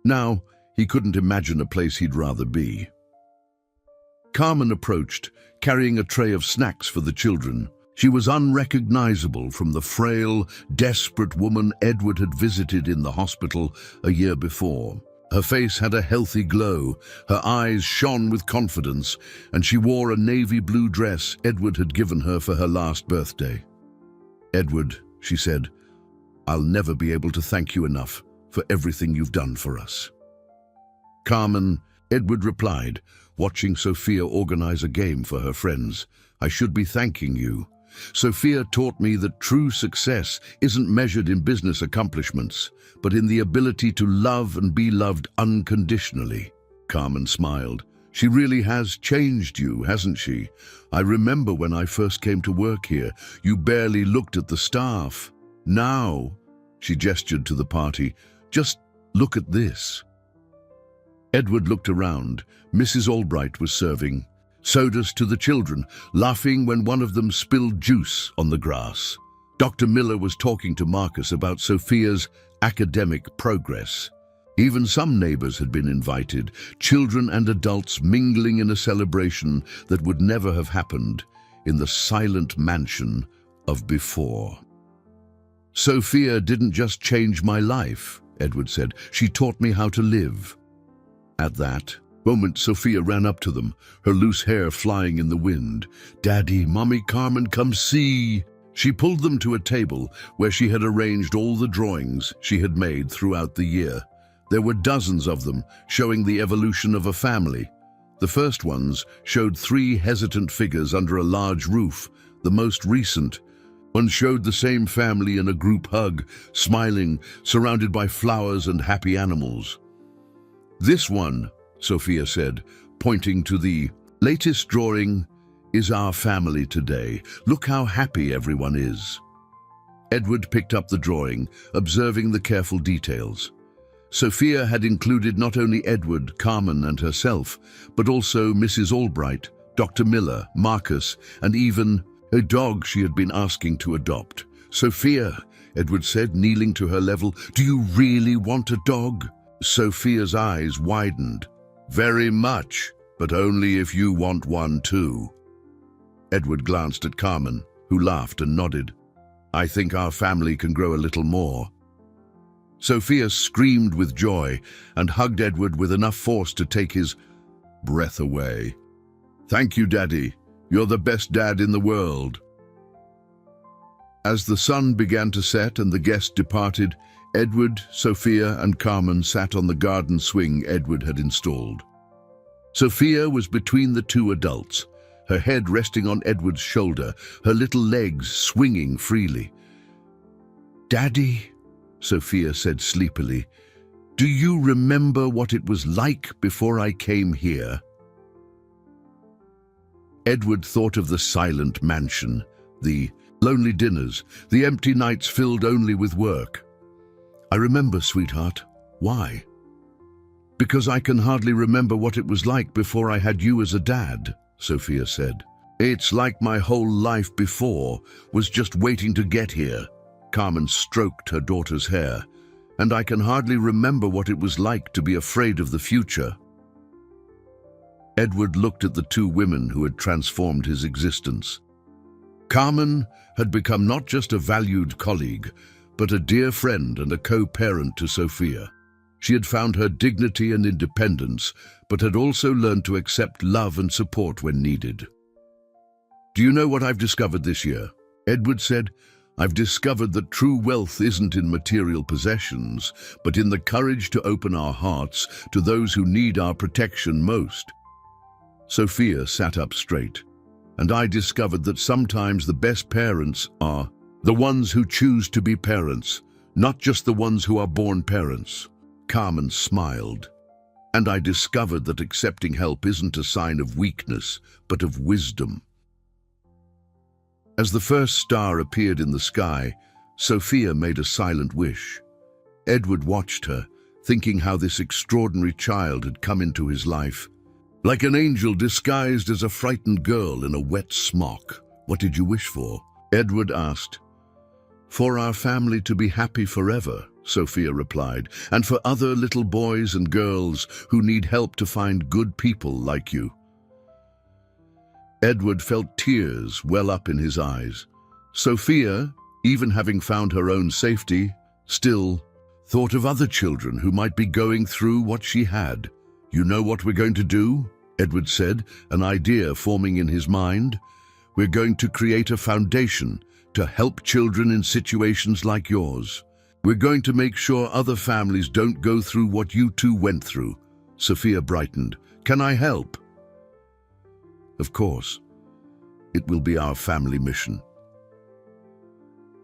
Now, he couldn't imagine a place he'd rather be. Carmen approached, carrying a tray of snacks for the children. She was unrecognizable from the frail, desperate woman Edward had visited in the hospital a year before. Her face had a healthy glow, her eyes shone with confidence, and she wore a navy blue dress Edward had given her for her last birthday. "Edward," she said, "I'll never be able to thank you enough for everything you've done for us." "Carmen," Edward replied, watching Sophia organize a game for her friends, "I should be thanking you. Sophia taught me that true success isn't measured in business accomplishments, but in the ability to love and be loved unconditionally." Carmen smiled. "She really has changed you, hasn't she? I remember when I first came to work here, you barely looked at the staff. Now," she gestured to the party, "just look at this." Edward looked around. Mrs. Albright was serving sodas to the children, laughing when one of them spilled juice on the grass. Dr. Miller was talking to Marcus about Sophia's academic progress. Even some neighbors had been invited, children and adults mingling in a celebration that would never have happened in the silent mansion of before. "Sophia didn't just change my life," Edward said. "She taught me how to live." At that moment, Sophia ran up to them, her loose hair flying in the wind. "Daddy, Mommy, Carmen, come see." She pulled them to a table where she had arranged all the drawings she had made throughout the year. There were dozens of them, showing the evolution of a family. The first ones showed 3 hesitant figures under a large roof. The most recent one showed the same family in a group hug, smiling, surrounded by flowers and happy animals. "This one," Sophia said, pointing to the latest drawing, "is our family today. Look how happy everyone is." Edward picked up the drawing, observing the careful details. Sophia had included not only Edward, Carmen, and herself, but also Mrs. Albright, Dr. Miller, Marcus, and even a dog she had been asking to adopt. "Sophia," Edward said, kneeling to her level, "do you really want a dog?" Sophia's eyes widened. "Very much, but only if you want one too." Edward glanced at Carmen, who laughed and nodded. "I think our family can grow a little more." Sophia screamed with joy and hugged Edward with enough force to take his breath away. "Thank you, Daddy. You're the best dad in the world." As the sun began to set and the guests departed, Edward, Sophia, and Carmen sat on the garden swing Edward had installed. Sophia was between the 2 adults, her head resting on Edward's shoulder, her little legs swinging freely. "Daddy," Sophia said sleepily, "do you remember what it was like before I came here?" Edward thought of the silent mansion, the lonely dinners, the empty nights filled only with work. "I remember, sweetheart. Why?" "Because I can hardly remember what it was like before I had you as a dad," Sophia said. "It's like my whole life before was just waiting to get here." Carmen stroked her daughter's hair. "And I can hardly remember what it was like to be afraid of the future." Edward looked at the 2 women who had transformed his existence. Carmen had become not just a valued colleague, but a dear friend and a co-parent to Sophia. She had found her dignity and independence, but had also learned to accept love and support when needed. "Do you know what I've discovered this year?" Edward said. "I've discovered that true wealth isn't in material possessions, but in the courage to open our hearts to those who need our protection most." Sophia sat up straight. "And I discovered that sometimes the best parents are the ones who choose to be parents, not just the ones who are born parents." Carmen smiled. "And I discovered that accepting help isn't a sign of weakness, but of wisdom." As the first star appeared in the sky, Sophia made a silent wish. Edward watched her, thinking how this extraordinary child had come into his life. Like an angel disguised as a frightened girl in a wet smock. "What did you wish for?" Edward asked. "For our family to be happy forever," Sophia replied, "and for other little boys and girls who need help to find good people like you." Edward felt tears well up in his eyes. Sophia, even having found her own safety, still thought of other children who might be going through what she had. "You know what we're going to do?" Edward said, an idea forming in his mind. "We're going to create a foundation to help children in situations like yours. We're going to make sure other families don't go through what you 2 went through." Sophia brightened. "Can I help?" "Of course. It will be our family mission."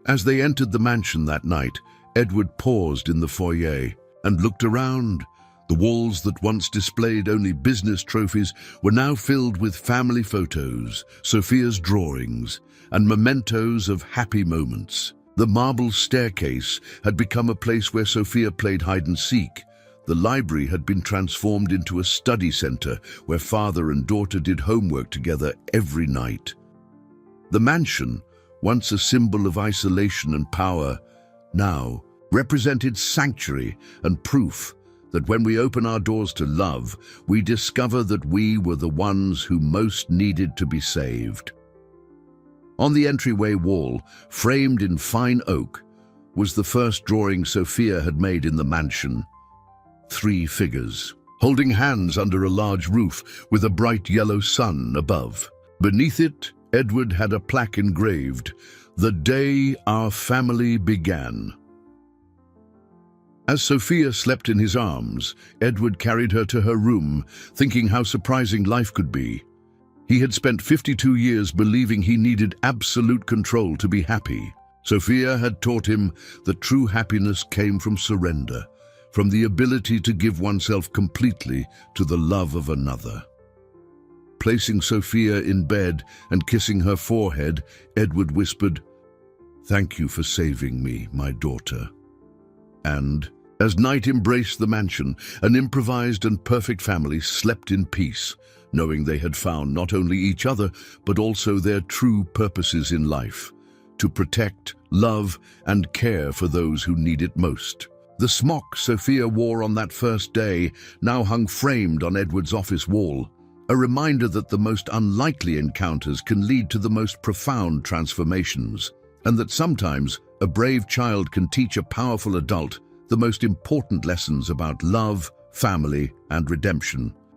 As they entered the mansion that night, Edward paused in the foyer and looked around. The walls that once displayed only business trophies were now filled with family photos, Sophia's drawings, and mementos of happy moments. The marble staircase had become a place where Sophia played hide-and-seek. The library had been transformed into a study center where father and daughter did homework together every night. The mansion once a symbol of isolation and power, now represented sanctuary and proof that when we open our doors to love, we discover that we were the ones who most needed to be saved. On the entryway wall, framed in fine oak, was the first drawing Sophia had made in the mansion. 3 figures, holding hands under a large roof with a bright yellow sun above. Beneath it, Edward had a plaque engraved, "The day our family began." As Sophia slept in his arms, Edward carried her to her room, thinking how surprising life could be. He had spent 52 years believing he needed absolute control to be happy. Sophia had taught him that true happiness came from surrender, from the ability to give oneself completely to the love of another. Placing Sophia in bed and kissing her forehead, Edward whispered, "Thank you for saving me, my daughter." And, as night embraced the mansion, an improvised and perfect family slept in peace, knowing they had found not only each other, but also their true purposes in life, to protect, love, and care for those who need it most. The smock Sophia wore on that first day now hung framed on Edward's office wall, a reminder that the most unlikely encounters can lead to the most profound transformations, and that sometimes a brave child can teach a powerful adult the most important lessons about love, family, and redemption.